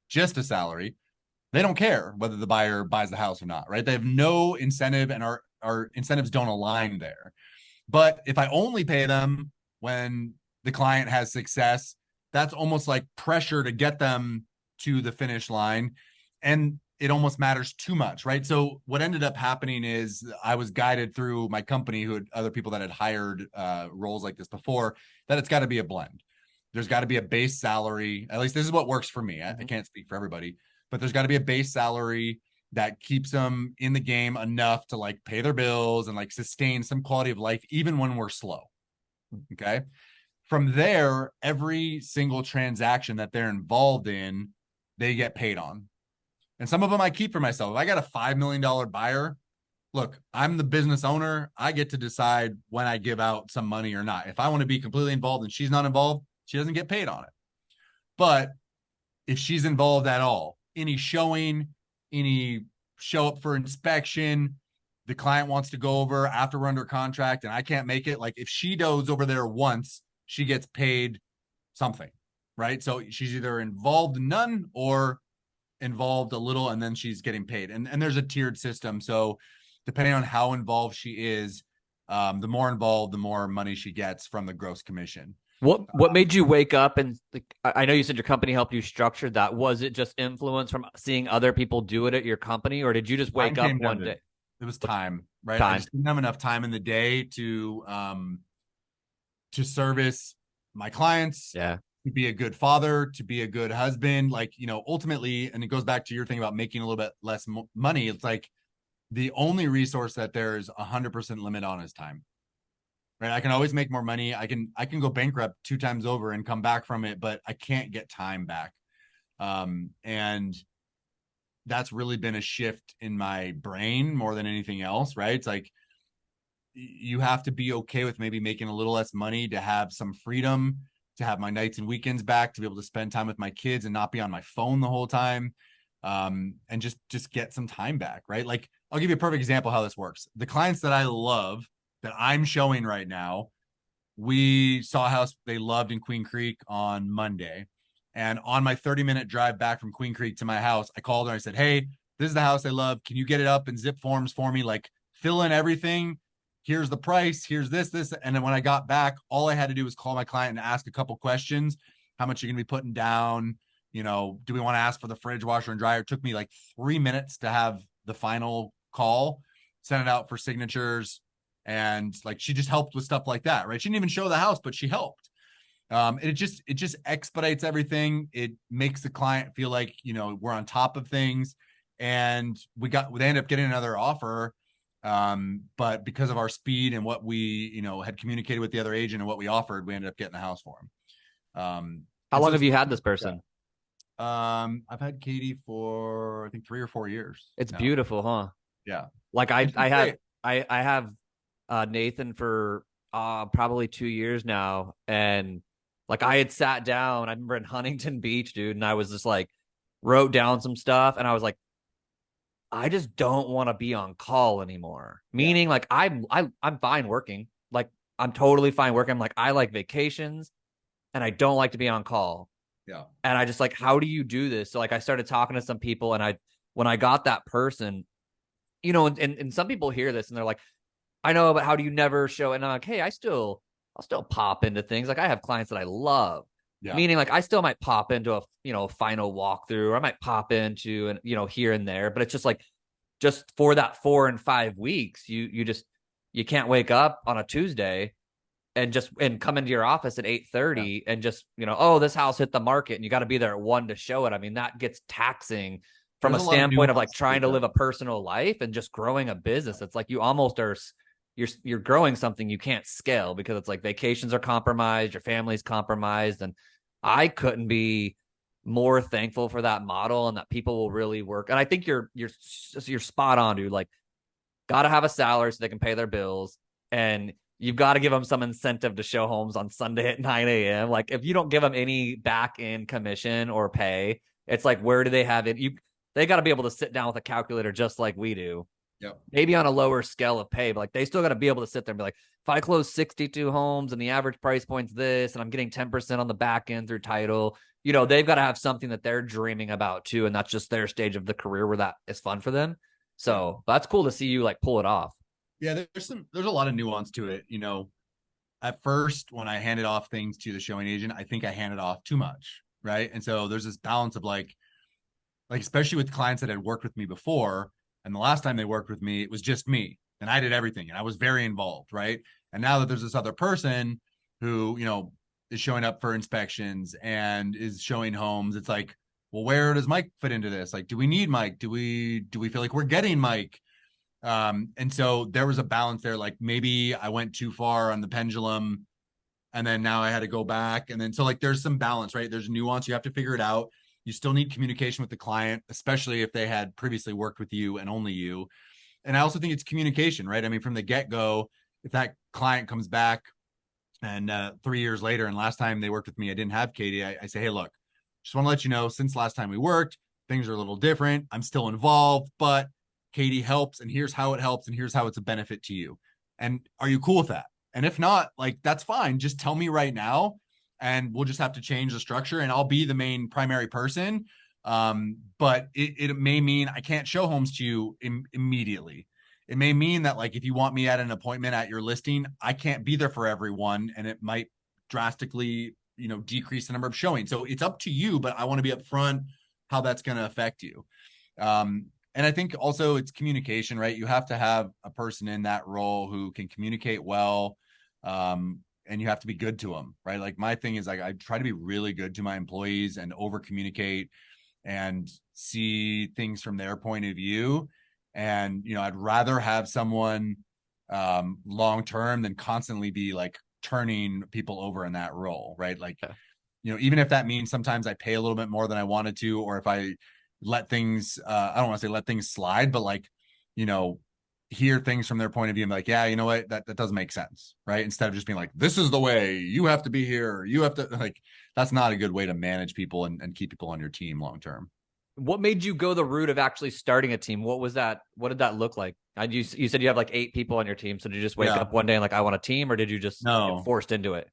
just a salary, they don't care whether the buyer buys the house or not, right? They have no incentive, and our incentives don't align there. But if I only pay them when the client has success, that's almost like pressure to get them to the finish line. And it almost matters too much, right? So what ended up happening is I was guided through my company, who had other people that had hired roles like this before, that it's got to be a blend. There's got to be a base salary. At least this is what works for me. I can't speak for everybody, but there's got to be a base salary that keeps them in the game enough to like pay their bills and like sustain some quality of life, even when we're slow. Okay. From there, every single transaction that they're involved in, they get paid on. And some of them I keep for myself. If I got a $5 million buyer, look, I'm the business owner. I get to decide when I give out some money or not. If I want to be completely involved and she's not involved, she doesn't get paid on it. But if she's involved at all, any showing, any show up for inspection, the client wants to go over after we're under contract and I can't make it, like if she goes over there once, she gets paid something, right? So she's either involved none or involved a little, and then she's getting paid. And there's a tiered system. So depending on how involved she is, the more involved, the more money she gets from the gross commission. What made you wake up and like, I know you said your company helped you structure that. Was it just influence from seeing other people do it at your company, or did you just wake up one day? It was time, right? I Time. just didn't have enough time in the day to service my clients, Yeah. to be a good father, to be a good husband. Like, ultimately, and it goes back to your thing about making a little bit less money. It's like the only resource that there's 100% limit on is time, right? I can always make more money. I can go bankrupt 2 times over and come back from it, but I can't get time back. And that's really been a shift in my brain more than anything else, right? It's like you have to be okay with maybe making a little less money to have some freedom, to have my nights and weekends back, to be able to spend time with my kids and not be on my phone the whole time. And just get some time back, right? Like I'll give you a perfect example how this works. The clients that I love that I'm showing right now, we saw a house they loved in Queen Creek on Monday. And on my 30-minute drive back from Queen Creek to my house, I called her and I said, hey, this is the house I love. Can you get it up in zip forms for me? Like fill in everything. Here's the price. Here's this. And then when I got back, all I had to do was call my client and ask a couple questions. How much are you going to be putting down? Do we want to ask for the fridge, washer, and dryer? It took me like 3 minutes to have the final call, send it out for signatures. And like, she just helped with stuff like that, right? She didn't even show the house, but she helped. It just expedites everything. It makes the client feel like, we're on top of things, and they end up getting another offer. But because of our speed and what we, had communicated with the other agent and what we offered, we ended up getting the house for him. How long have you had this person? I've had Katie for I think 3 or 4 years. It's beautiful, huh? Yeah. Like I have Nathan for probably 2 years now, and like I had sat down, I remember in Huntington Beach, dude, and I was just like wrote down some stuff, and I was like, I just don't want to be on call anymore. Meaning, like I'm fine working, like I'm totally fine working. I'm like I like vacations, and I don't like to be on call. Yeah. And I just like, how do you do this? So like I started talking to some people, and when I got that person, and some people hear this and they're like, I know, but how do you never show? And I'm like, hey, I'll still pop into things. Like I have clients that I love. Yeah. Meaning like I still might pop into a final walkthrough, or I might pop into and here and there, but it's just like just for that 4 and 5 weeks, you can't wake up on a Tuesday and come into your office at 8:30 and just, oh, this house hit the market and you got to be there at 1 to show it. I mean, that gets taxing from a standpoint of like trying to live a personal life and just growing a business. It's like you almost are, you're growing something you can't scale, because it's like vacations are compromised, your family's compromised. And I couldn't be more thankful for that model, and that people will really work. And I think you're spot on, dude. Like, got to have a salary so they can pay their bills, and you've got to give them some incentive to show homes on Sunday at 9 a.m. Like, if you don't give them any back end commission or pay, it's like, where do they have it? They got to be able to sit down with a calculator just like we do. Yep. Maybe on a lower scale of pay, but like they still got to be able to sit there and be like, if I close 62 homes and the average price point's this, and I'm getting 10% on the back end through title, they've got to have something that they're dreaming about too. And that's just their stage of the career where that is fun for them. So that's cool to see you like pull it off. Yeah, there's a lot of nuance to it. At first, when I handed off things to the showing agent, I think I handed off too much, right? And so there's this balance of like especially with clients that had worked with me before, and the last time they worked with me, it was just me, and I did everything, and I was very involved, right? And now that there's this other person who, is showing up for inspections and is showing homes, it's like, well, where does Mike fit into this? Like, do we need Mike? Do we feel like we're getting Mike? And so there was a balance there. Like maybe I went too far on the pendulum, and then now I had to go back. And then, so like, there's some balance, right? There's nuance. You have to figure it out. You still need communication with the client, especially if they had previously worked with you and only you. And I also think it's communication, right? I mean, from the get-go, if that client comes back and 3 years later, and last time they worked with me, I didn't have Katie, I say, hey, look, just want to let you know, since last time we worked, things are a little different. I'm still involved, but Katie helps, and here's how it helps, and here's how it's a benefit to you. And are you cool with that? And if not, like, that's fine. Just tell me right now, and we'll just have to change the structure, and I'll be the main primary person. But it may mean I can't show homes to you immediately. It may mean that, like, if you want me at an appointment at your listing, I can't be there for everyone, and it might drastically, decrease the number of showings. So it's up to you, but I want to be upfront how that's going to affect you. And I think also it's communication, right? You have to have a person in that role who can communicate well, and you have to be good to them, right? Like, my thing is, like, I try to be really good to my employees and over communicate and see things from their point of view. And, I'd rather have someone long term than constantly be like turning people over in that role, right? Like, even if that means sometimes I pay a little bit more than I wanted to, or if I let things, I don't want to say let things slide, but like, hear things from their point of view and be like, yeah, you know what, that doesn't make sense, right? Instead of just being like, this is the way, you have to be here, you have to, like, that's not a good way to manage people and keep people on your team long term. What made you go the route of actually starting a team? What was that? What did that look like? You said you have like 8 people on your team. So did you just wake up one day and like, I want a team, or did you just get forced into it?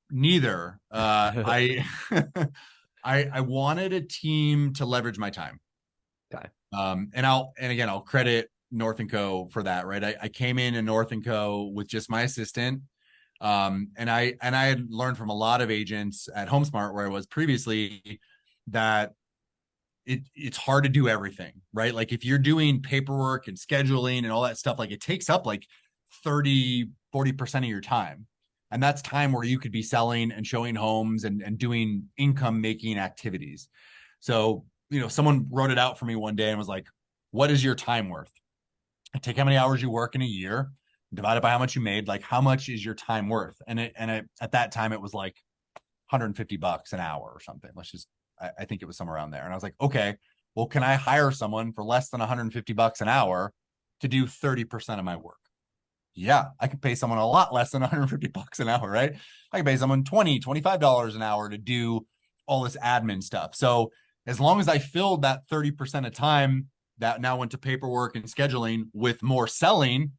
Neither. I I wanted a team to leverage my time. Okay. And again, I'll credit North & Co for that, right? I came in North & Co with just my assistant. And I had learned from a lot of agents at HomeSmart, where I was previously, that it's hard to do everything, right? Like, if you're doing paperwork and scheduling and all that stuff, like, it takes up like 30-40% of your time. And that's time where you could be selling and showing homes and doing income making activities. So, someone wrote it out for me one day and was like, what is your time worth? I take how many hours you work in a year, divide it by how much you made, like, how much is your time worth? And at that time, it was like $150 an hour or something. I think it was somewhere around there. And I was like, okay, well, can I hire someone for less than $150 an hour to do 30% of my work? Yeah, I could pay someone a lot less than $150 an hour, right? I could pay someone $25 an hour to do all this admin stuff. So as long as I filled that 30% of time that now went to paperwork and scheduling with more selling,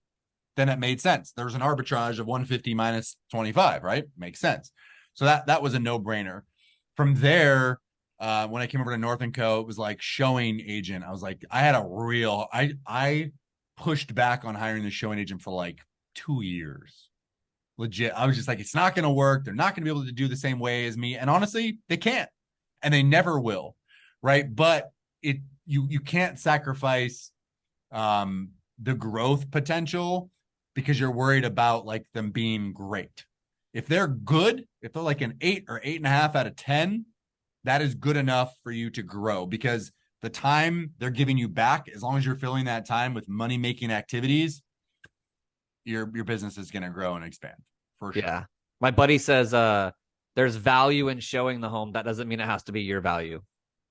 then it made sense. There's an arbitrage of 150 minus 25, right? Makes sense. So that was a no-brainer. From there, when I came over to North & Co, it was like showing agent. I was like, I pushed back on hiring the showing agent for like 2 years. Legit. I was just like, it's not going to work. They're not going to be able to do the same way as me. And honestly, they can't, and they never will. Right. But you can't sacrifice the growth potential because you're worried about like them being great. If they're good, if they're like an 8 or 8.5 out of 10, that is good enough for you to grow, because the time they're giving you back, as long as you're filling that time with money-making activities, your business is going to grow and expand for sure. Yeah. My buddy says there's value in showing the home. That doesn't mean it has to be your value.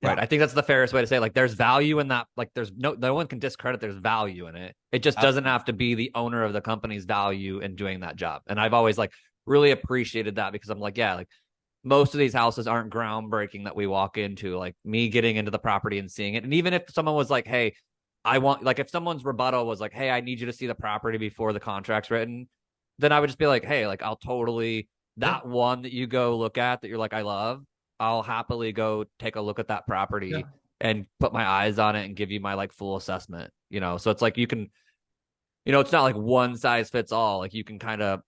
Right. Yeah. I think that's the fairest way to say, like, there's value in that. Like, there's no one can discredit there's value in it. It just doesn't have to be the owner of the company's value in doing that job. And I've always like really appreciated that, because I'm like, yeah, like, most of these houses aren't groundbreaking that we walk into, like me getting into the property and seeing it. And even if someone was like, hey, if someone's rebuttal was like, hey, I need you to see the property before the contract's written, then I would just be like, hey, like, I'll totally, that one that you go look at that you're like, I love, I'll happily go take a look at that property and put my eyes on it and give you my like full assessment, So it's like, you can, it's not like one size fits all. Like, you can kind of,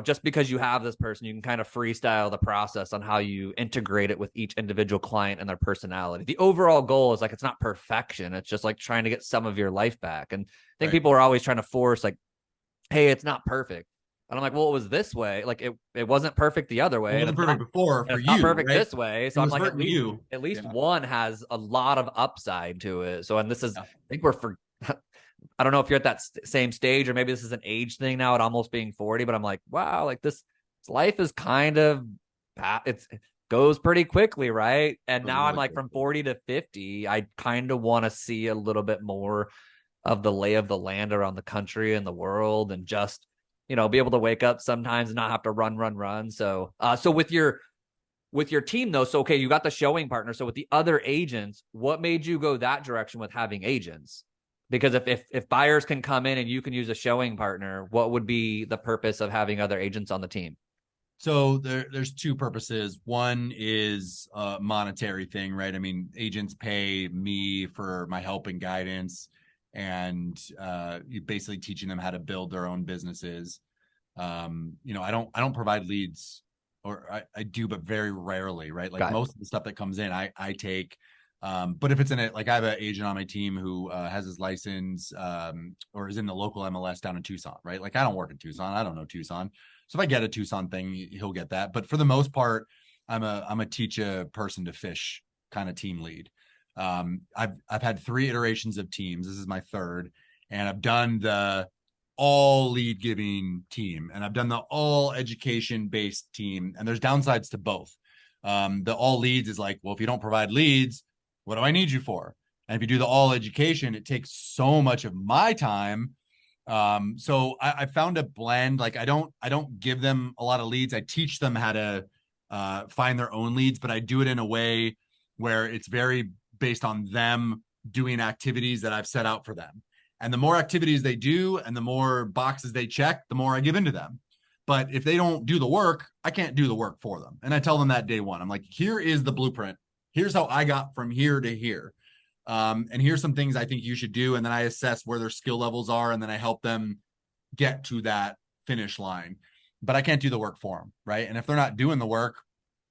just because you have this person, you can kind of freestyle the process on how you integrate it with each individual client and their personality. The overall goal is like, it's not perfection. It's just like trying to get some of your life back. And I think people are always trying to force like, hey, it's not perfect. And I'm like, well, it was this way. Like, it wasn't perfect the other way. It wasn't perfect before for you. Not perfect this way. So I'm like, at least one has a lot of upside to it. So, and this is, I think I don't know if you're at that same stage, or maybe this is an age thing now at almost being 40, but I'm like, wow, like this life is kind of, it goes pretty quickly. Right. And now I'm like, from 40 to 50, I kind of want to see a little bit more of the lay of the land around the country and the world, and just, be able to wake up sometimes and not have to run. So, so with your with your team though, so okay, you got the showing partner. So with the other agents, what made you go that direction with having agents? Because if buyers can come in and you can use a showing partner, what would be the purpose of having other agents on the team? So there's two purposes. One is a monetary thing, right? I mean, agents pay me for my help and guidance, and you basically teaching them how to build their own businesses. I don't provide leads, or I do, but very rarely, right? Like Got it. most of the stuff that comes in, I take. But if it's in it, like I have an agent on my team who has his license or is in the local MLS down in Tucson, right? Like I don't work in Tucson, I don't know Tucson, so if I get a Tucson thing, he'll get that. But for the most part, I'm a teach a person to fish kind of team lead. I've had 3 iterations of teams. This is my third, and I've done the all lead giving team, and I've done the all education based team, and there's downsides to both. The all leads is like, well, if you don't provide leads, what do I need you for? And if you do the all education, it takes so much of my time. So I found a blend. Like I don't give them a lot of leads. I teach them how to find their own leads, but I do it in a way where it's very based on them doing activities that I've set out for them. And the more activities they do and the more boxes they check, the more I give into them. But if they don't do the work, I can't do the work for them. And I tell them that day one. I'm like, here is the blueprint. Here's how I got from here to here. And here's some things I think you should do. And then I assess where their skill levels are. And then I help them get to that finish line. But I can't do the work for them, right? And if they're not doing the work,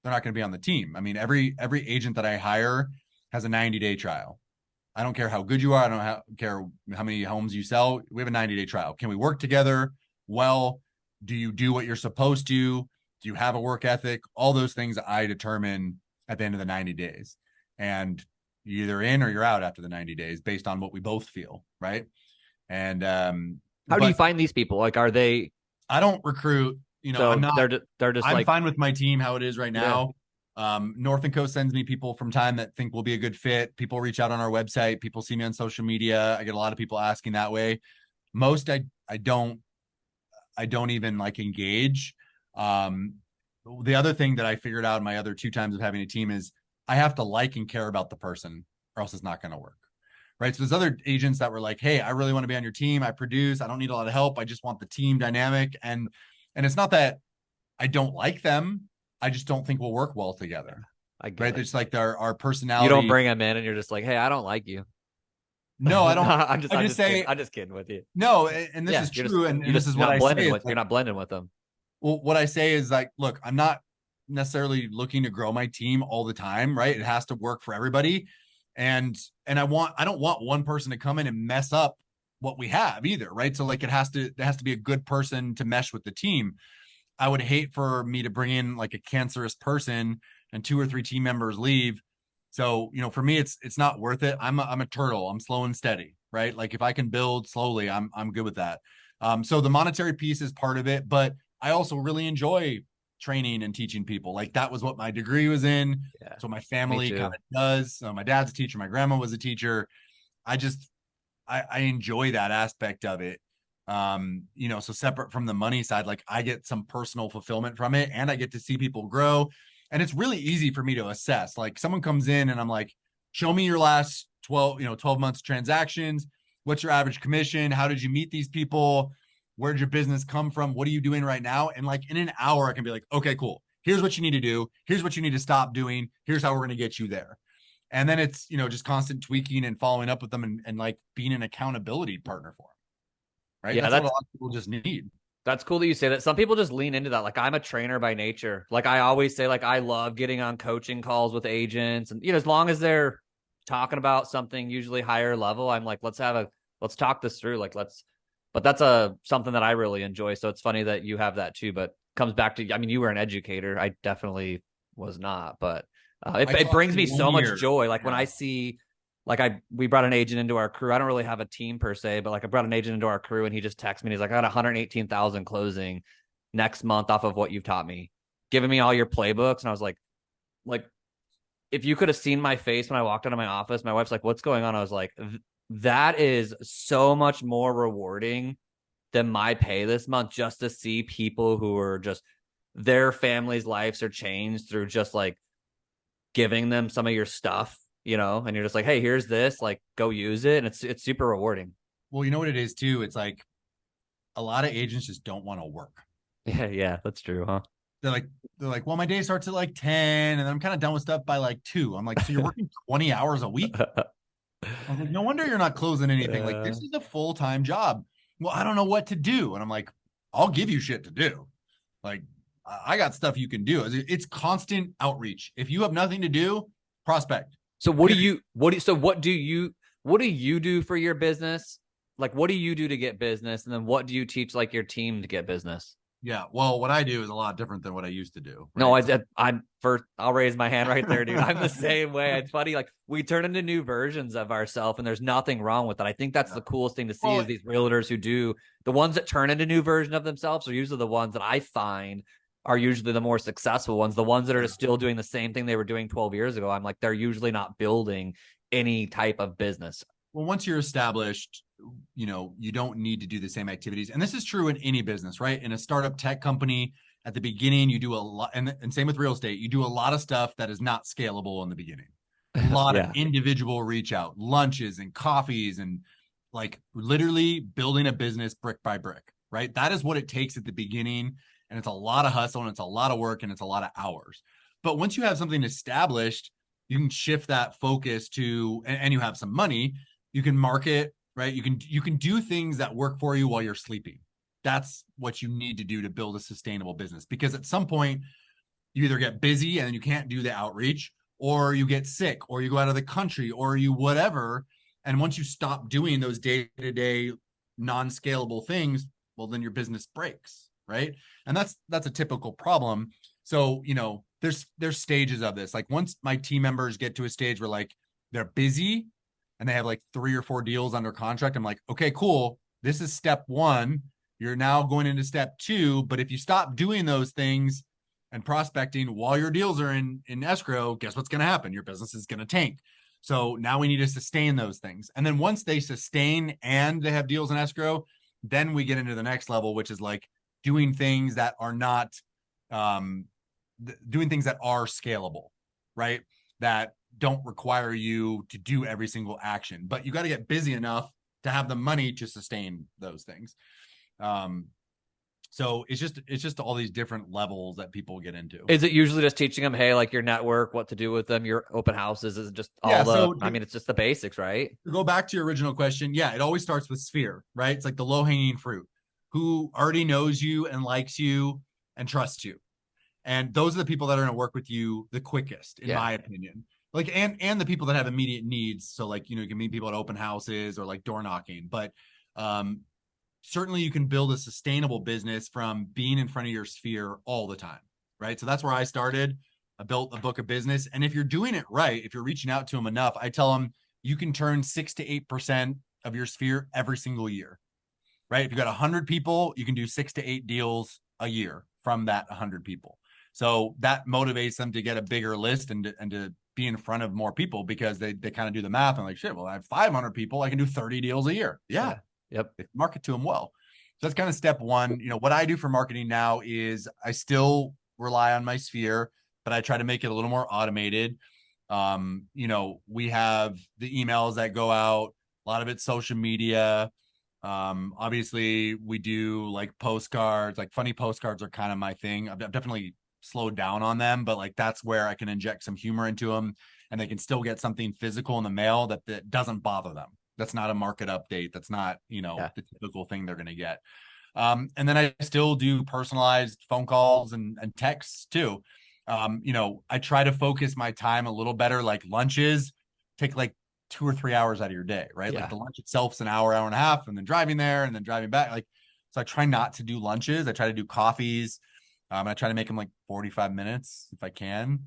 they're not going to be on the team. I mean, every agent that I hire has a 90-day trial. I don't care how good you are. I don't care how many homes you sell. We have a 90-day trial. Can we work together? Well, do you do what you're supposed to? Do you have a work ethic? All those things I determine at the end of the 90 days. And you're either in or you're out after the 90 days based on what we both feel, right? And How do you find these people? Like, are they? I don't recruit. So I'm not. they're just I'm like fine with my team how it is right now. Yeah. North and Coast sends me people from time that think will be a good fit. People reach out on our website. People see me on social media. I get a lot of people asking that way. Most I don't even like engage. The other thing that I figured out in my other 2 times of having a team is I have to like and care about the person, or else it's not going to work. Right. So there's other agents that were like, hey, I really want to be on your team. I produce. I don't need a lot of help. I just want the team dynamic. And it's not that I don't like them. I just don't think we'll work well together. I get Right. it. It's like our personality. You don't bring them in and you're just like, hey, I don't like you. No, I don't. I'm I just say, I'm just kidding with you. no. And this is true. And this is what I say. You're not blending with them. Well, what I say is like, look, I'm not necessarily looking to grow my team all the time, right? It has to work for everybody. And I don't want one person to come in and mess up what we have either, right? So like there has to be a good person to mesh with the team. I would hate for me to bring in like a cancerous person and 2 or 3 team members leave. So, for me, it's not worth it. I'm a turtle. I'm slow and steady, right? Like if I can build slowly, I'm good with that. So the monetary piece is part of it, but I also really enjoy training and teaching people. Like that was what my degree was in. Yeah. So my family kind of does. So my dad's a teacher. My grandma was a teacher. I enjoy that aspect of it. So separate from the money side, like I get some personal fulfillment from it and I get to see people grow. And it's really easy for me to assess. Like someone comes in and I'm like, show me your last 12 months transactions. What's your average commission? How did you meet these people? Where'd your business come from? What are you doing right now? And like in an hour, I can be like, okay, cool. Here's what you need to do. Here's what you need to stop doing. Here's how we're going to get you there. And then it's, just constant tweaking and following up with them and like being an accountability partner for them. Right. Yeah, that's what a lot of people just need. That's cool that you say that. Some people just lean into that. Like I'm a trainer by nature. Like I always say, like I love getting on coaching calls with agents and, as long as they're talking about something usually higher level, I'm like, let's talk this through. Like but that's something that I really enjoy. So it's funny that you have that too, but comes back to, I mean, you were an educator. I definitely was not, but it brings me so much joy. Like when I see, like we brought an agent into our crew. I don't really have a team per se, but like I brought an agent into our crew and he just texted me. And he's like, I got 118,000 closing next month off of what you've taught me, giving me all your playbooks. And I was like, if you could have seen my face when I walked into my office, my wife's like, what's going on? I was like, that is so much more rewarding than my pay this month, just to see people who are just their families' lives are changed through just like giving them some of your stuff, and you're just like, hey, here's this, like go use it. And it's super rewarding. Well, you know what it is too? It's like a lot of agents just don't want to work. Yeah, that's true, huh? They're like, well, my day starts at like 10 and I'm kind of done with stuff by like 2. I'm like, so you're working 20 hours a week? I was like, no wonder you're not closing anything. Like, uh, this is a full-time job. Well, I don't know what to do. And I'm like, I'll give you shit to do. Like, I got stuff you can do. It's constant outreach. If you have nothing to do, prospect. so Period. what do you do for your business? Like, what do you do to get business? And then what do you teach like your team to get business? Yeah. Well, what I do is a lot different than what I used to do. No, Right. I'm first. I'll raise my hand right there, dude. I'm the same way. It's funny, like we turn into new versions of ourselves, and there's nothing wrong with that. I think that's Yeah. the coolest thing to see is Well, these realtors who do the ones that turn into new version of themselves are usually the ones that I find are usually the more successful ones. The ones that are yeah. still doing the same thing they were doing 12 years ago. I'm like, they're usually not building any type of business. Well, once you're established, you don't need to do the same activities. And this is true in any business, right? In a startup tech company, at the beginning, you do a lot, and same with real estate, you do a lot of stuff that is not scalable in the beginning. A lot of Yeah. individual reach out, lunches and coffees, and like literally building a business brick by brick, right? That is what it takes at the beginning. And it's a lot of hustle and it's a lot of work and it's a lot of hours. But once you have something established, you can shift that focus to, and you have some money, you can market, right? You can do things that work for you while you're sleeping. That's what you need to do to build a sustainable business, because at some point you either get busy and you can't do the outreach, or you get sick, or you go out of the country, or you whatever. And once you stop doing those day-to-day non-scalable things, well, then your business breaks, right? And that's a typical problem. So, there's stages of this. Like, once my team members get to a stage where like they're busy and they have like 3 or 4 deals under contract, I'm like, okay, cool. This is step 1. You're now going into step 2. But if you stop doing those things and prospecting while your deals are in escrow, guess what's going to happen? Your business is going to tank. So now we need to sustain those things. And then once they sustain and they have deals in escrow, then we get into the next level, which is like doing things that are not doing things that are scalable, right? That don't require you to do every single action, but you got to get busy enough to have the money to sustain those things. So it's just all these different levels that people get into. Is it usually just teaching them, hey, like your network, what to do with them, your open houses? Is it just Yeah. I mean, it's just the basics, right? To go back to your original question, yeah, it always starts with sphere, right? It's like the low hanging fruit. Who already knows you and likes you and trusts you. And those are the people that are going to work with you the quickest, in my opinion. Like, and the people that have immediate needs. So like, you can meet people at open houses or like door knocking, but certainly you can build a sustainable business from being in front of your sphere all the time, right? So that's where I started. I built a book of business. And if you're doing it right, if you're reaching out to them enough, I tell them you can turn 6 to 8% of your sphere every single year, right? If you got 100 people, you can do 6 to 8 deals a year from that 100 people. So that motivates them to get a bigger list and to be in front of more people, because they kind of do the math and like, shit, well, I have 500 people, I can do 30 deals a year. Yeah. Yep. They market to them well. So that's kind of step 1. What I do for marketing now is I still rely on my sphere, but I try to make it a little more automated. We have the emails that go out, a lot of it's social media. Obviously we do like postcards, like funny postcards are kind of my thing. I've definitely slowed down on them, but like that's where I can inject some humor into them and they can still get something physical in the mail that doesn't bother them. That's not a market update. That's not, the typical thing they're going to get. And then I still do personalized phone calls and texts too. I try to focus my time a little better, like lunches take like 2 or 3 hours out of your day, right? Yeah. Like the lunch itself's an hour and a half, and then driving there and then driving back. Like, so I try not to do lunches. I try to do coffees. I try to make them like 45 minutes if I can.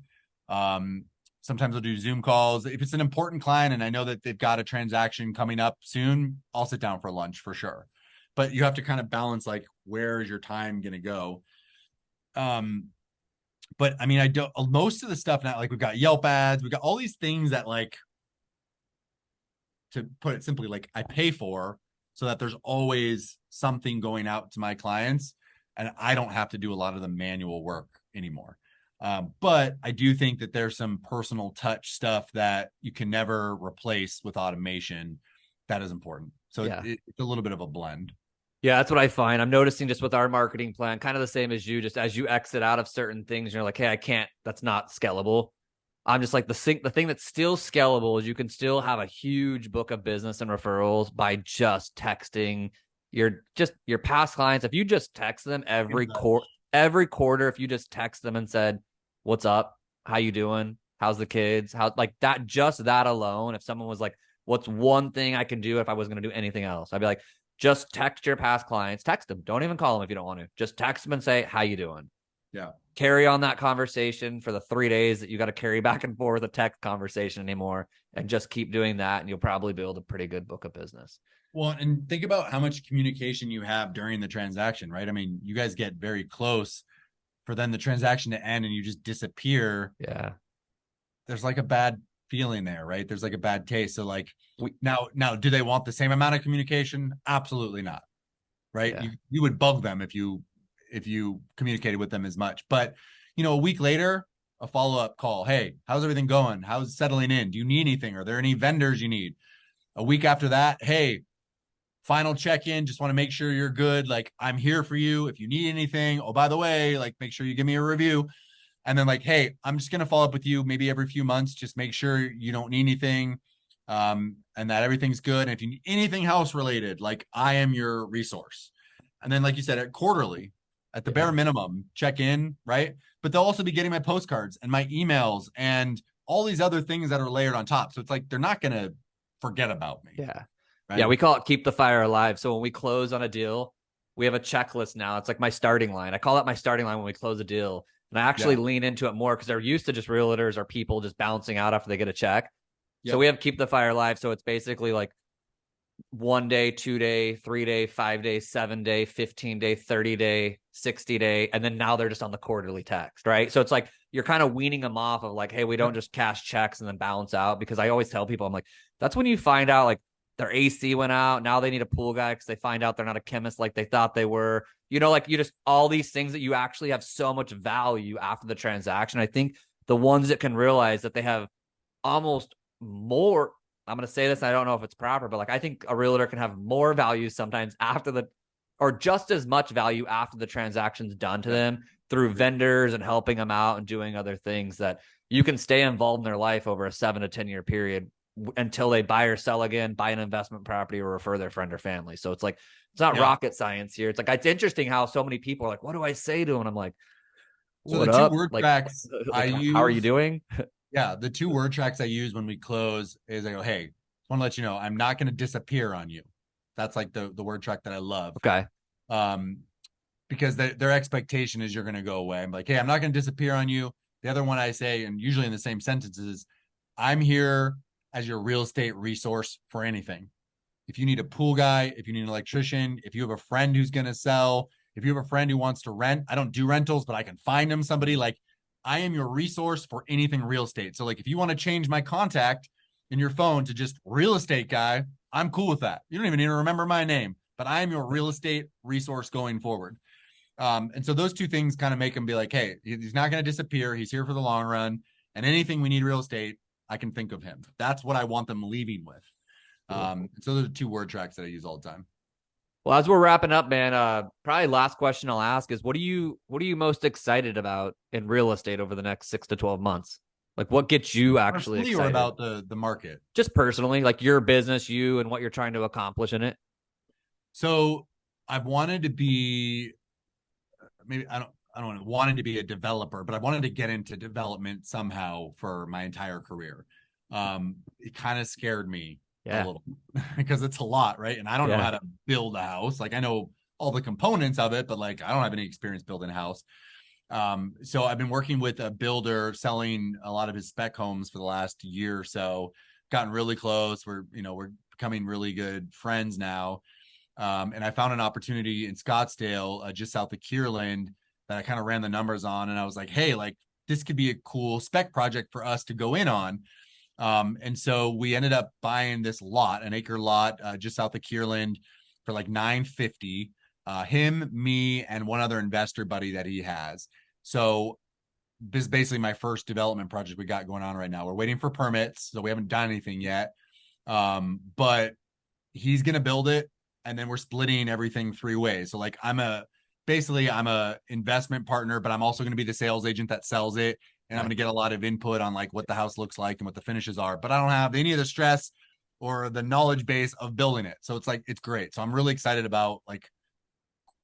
Sometimes I'll do Zoom calls. If it's an important client and I know that they've got a transaction coming up soon, I'll sit down for lunch for sure. But you have to kind of balance, like, where is your time going to go? But I mean, I don't, most of the stuff now, like we've got Yelp ads, we've got all these things that, like, to put it simply, like I pay for, so that there's always something going out to my clients. and I don't have to do a lot of the manual work anymore. But I do think that there's some personal touch stuff that you can never replace with automation. That is important. So Yeah. it's a little bit of a blend. Yeah, that's what I find. I'm noticing just with our marketing plan, kind of the same as you, just as you exit out of certain things, you're like, hey, I can't, that's not scalable. I'm just like the thing that's still scalable is you can still have a huge book of business and referrals by just texting your past clients. If you just text them every quarter, if you just text them and said, what's up? How you doing? How's the kids? How like that, just that alone, if someone was like, what's one thing I can do if I was going to do anything else? I'd be like, just text your past clients, text them. Don't even call them if you don't want to. Just text them and say, how you doing? Yeah. Carry on that conversation for the 3 days that you got to carry back and forth a text conversation anymore, and just keep doing that. And you'll probably build a pretty good book of business. Well, and think about how much communication you have during the transaction, right? I mean, you guys get very close for then the transaction to end and you just disappear. Yeah. There's like a bad feeling there, right? There's like a bad taste. So like now, do they want the same amount of communication? Absolutely not. Right. Yeah. You would bug them if you communicated with them as much. But a week later, a follow-up call. Hey, how's everything going? How's settling in? Do you need anything? Are there any vendors you need? A week after that, hey, final check-in. Just want to make sure you're good. Like, I'm here for you. If you need anything, oh, by the way, like, make sure you give me a review. And then like, hey, I'm just going to follow up with you maybe every few months. Just make sure you don't need anything. And that everything's good. And if you need anything house related, like I am your resource. And then, like you said, at quarterly, at the bare minimum, check in, right? But they'll also be getting my postcards and my emails and all these other things that are layered on top. So it's like, they're not going to forget about me. Yeah. Right? Yeah. We call it keep the fire alive. So when we close on a deal, we have a checklist now. It's like my starting line. I call that my starting line when we close a deal. And I actually lean into it more because they're used to just realtors or people just bouncing out after they get a check. So we have keep the fire alive. So it's basically like 1 day, 2 day, 3 day, 5 day, 7 day, 15 day, 30 day, 60 day. And then now they're just on the quarterly text, right? So it's like you're kind of weaning them off of like, hey, we don't just cash checks and then balance out. Because I always tell people, I'm like, that's when you find out like their AC went out. Now they need a pool guy because they find out they're not a chemist like they thought they were. Like you just all these things that you actually have so much value after the transaction. I think the ones that can realize that they have almost more, I'm going to say this, and I don't know if it's proper, but like I think a realtor can have more value sometimes or just as much value after the transaction's done to them through vendors and helping them out and doing other things that you can stay involved in their life over a 7 to 10 year period until they buy or sell again, buy an investment property, or refer their friend or family. So it's like, it's not rocket science here. It's like, it's interesting how so many people are like, what do I say to them? And I'm like, so what the up? two word Like, tracks I use, how are you doing? Yeah, the 2 word tracks I use when we close is I go, hey, just want to let you know, I'm not going to disappear on you. That's like the word track that I love. Okay. Because their expectation is you're going to go away. I'm like, hey, I'm not going to disappear on you. The other one I say, and usually in the same sentences, I'm here as your real estate resource for anything. If you need a pool guy, if you need an electrician, if you have a friend who's going to sell, if you have a friend who wants to rent, I don't do rentals, but I can find them somebody. Like, I am your resource for anything real estate. So like, if you want to change my contact in your phone to just real estate guy, I'm cool with that. You don't even need to remember my name, but I am your real estate resource going forward. And so those 2 things kind of make him be like, hey, he's not going to disappear. He's here for the long run. And anything we need real estate, I can think of him. That's what I want them leaving with. So those are 2 word tracks that I use all the time. Well, as we're wrapping up, man, probably last question I'll ask is what are you most excited about in real estate over the next 6 to 12 months? Like what gets you actually excited? Or about the market? Just personally, like your business, you and what you're trying to accomplish in it. So I've wanted to be, maybe I don't wanted to be a developer, but I wanted to get into development somehow for my entire career. It kind of scared me a little because it's a lot, right? And I don't know how to build a house. Like I know all the components of it, but like I don't have any experience building a house. So I've been working with a builder selling a lot of his spec homes for the last year or so, gotten really close. We're becoming really good friends now. And I found an opportunity in Scottsdale, just south of Kierland, that I kind of ran the numbers on. And I was like, hey, like this could be a cool spec project for us to go in on. And so we ended up buying this lot, an acre lot, just south of Kierland for like $950. him, me, and one other investor buddy that he has. So this is basically my first development project we got going on right now. We're waiting for permits, so we haven't done anything yet. But he's gonna build it, and then we're splitting everything 3 ways. So like I'm a investment partner, but I'm also going to be the sales agent that sells it. And I'm going to get a lot of input on like what the house looks like and what the finishes are, but I don't have any of the stress or the knowledge base of building it. So it's like, it's great. So I'm really excited about like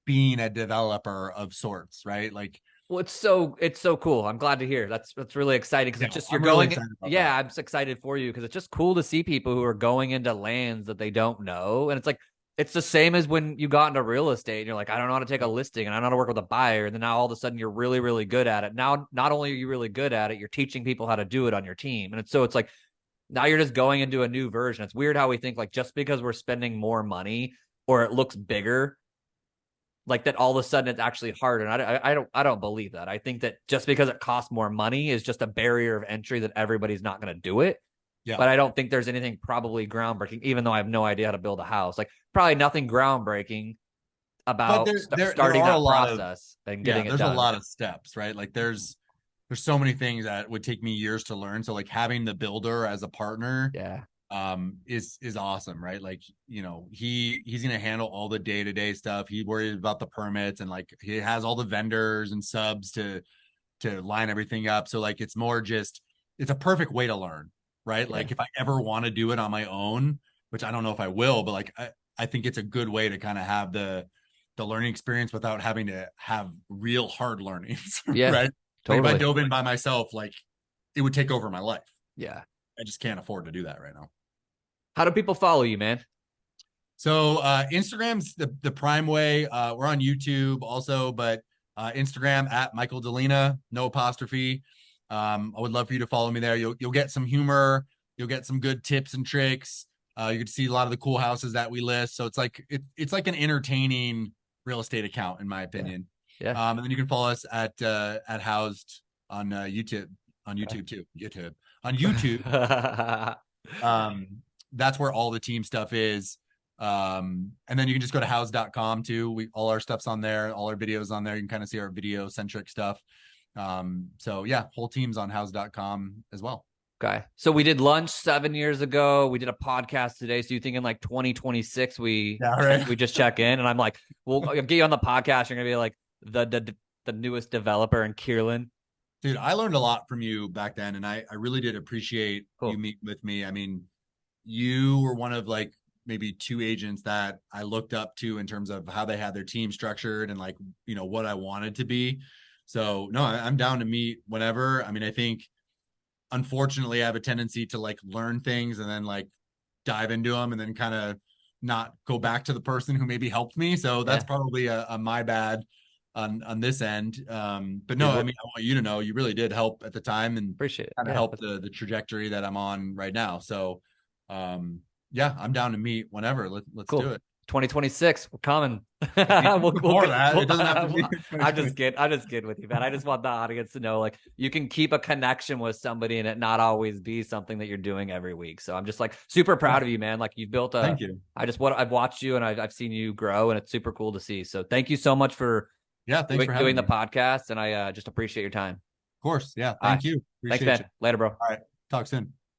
being a developer of sorts, right? Like, well, it's so cool. I'm glad to hear. That's really exciting because it's just you're I'm really going. excited about Yeah, that. I'm just excited for you because it's just cool to see people who are going into lands that they don't know, and it's like it's the same as when you got into real estate and you're like, I don't know how to take a listing and I don't know how to work with a buyer, and then now all of a sudden you're really really good at it. Now, not only are you really good at it, you're teaching people how to do it on your team, and it's like now you're just going into a new version. It's weird how we think like just because we're spending more money or it looks bigger like that all of a sudden it's actually harder. And I don't believe that. I think that just because it costs more money is just a barrier of entry that everybody's not going to do it. Yeah. But I don't think there's anything probably groundbreaking, even though I have no idea how to build a house. Like probably nothing groundbreaking But about there starting are a that lot of, process and getting it there's a done. lot of steps, right? Like there's so many things that would take me years to learn. So like having the builder as a partner Yeah. is awesome, right? Like, you know, he's gonna handle all the day-to-day stuff. He worries about the permits and like he has all the vendors and subs to line everything up. So like it's more just it's a perfect way to learn, right? Yeah. Like if I ever want to do it on my own, which I don't know if I will, but like I think it's a good way to kind of have the learning experience without having to have real hard learnings, Yeah. right? Like if I Totally. dove in by myself, like it would take over my life. Yeah. I just can't afford to do that right now. How do people follow you, man? So Instagram's the prime way. We're on YouTube also, but Instagram at Michael Delina, no apostrophe. I would love for you to follow me there. You'll get some humor, you'll get some good tips and tricks. You get to see a lot of the cool houses that we list. So it's like an entertaining real estate account, in my opinion. Yeah. And then you can follow us at Housed on YouTube, on YouTube too. YouTube on YouTube. Yeah. That's where all the team stuff is. And then you can just go to house.com too. All our stuff's on there, all our videos on there. You can kind of see our video centric stuff. So yeah, whole team's on house.com as well. Okay. So we did lunch 7 years ago. We did a podcast today. So you think in like 2026 we just check in, and I'm like, well, I'll get you on the podcast. You're gonna be like the newest developer in Kierland. Dude, I learned a lot from you back then, and I really did appreciate you meeting with me. I mean, you were one of like maybe 2 agents that I looked up to in terms of how they had their team structured and like, you know, what I wanted to be. So no, I'm down to meet whenever. I mean, I think unfortunately I have a tendency to like learn things and then like dive into them and then kind of not go back to the person who maybe helped me. So that's probably a my bad on this end. But no, I mean, I want you to know you really did help at the time and appreciate it. Kind of help the trajectory that I'm on right now. So yeah, I'm down to meet whenever. Let's do it. 2026, we're coming. It doesn't have to be. I'm just kidding with you, man. I just want the audience to know, like, you can keep a connection with somebody and it not always be something that you're doing every week. So I'm just like super proud of you, man. Like you've built Thank you. I've watched you and I've seen you grow, and it's super cool to see. So thank you so much for thanks for doing the me. podcast, and I just appreciate your time. Of course, yeah. Thank you. Thanks, man. Later, bro. All right, talk soon.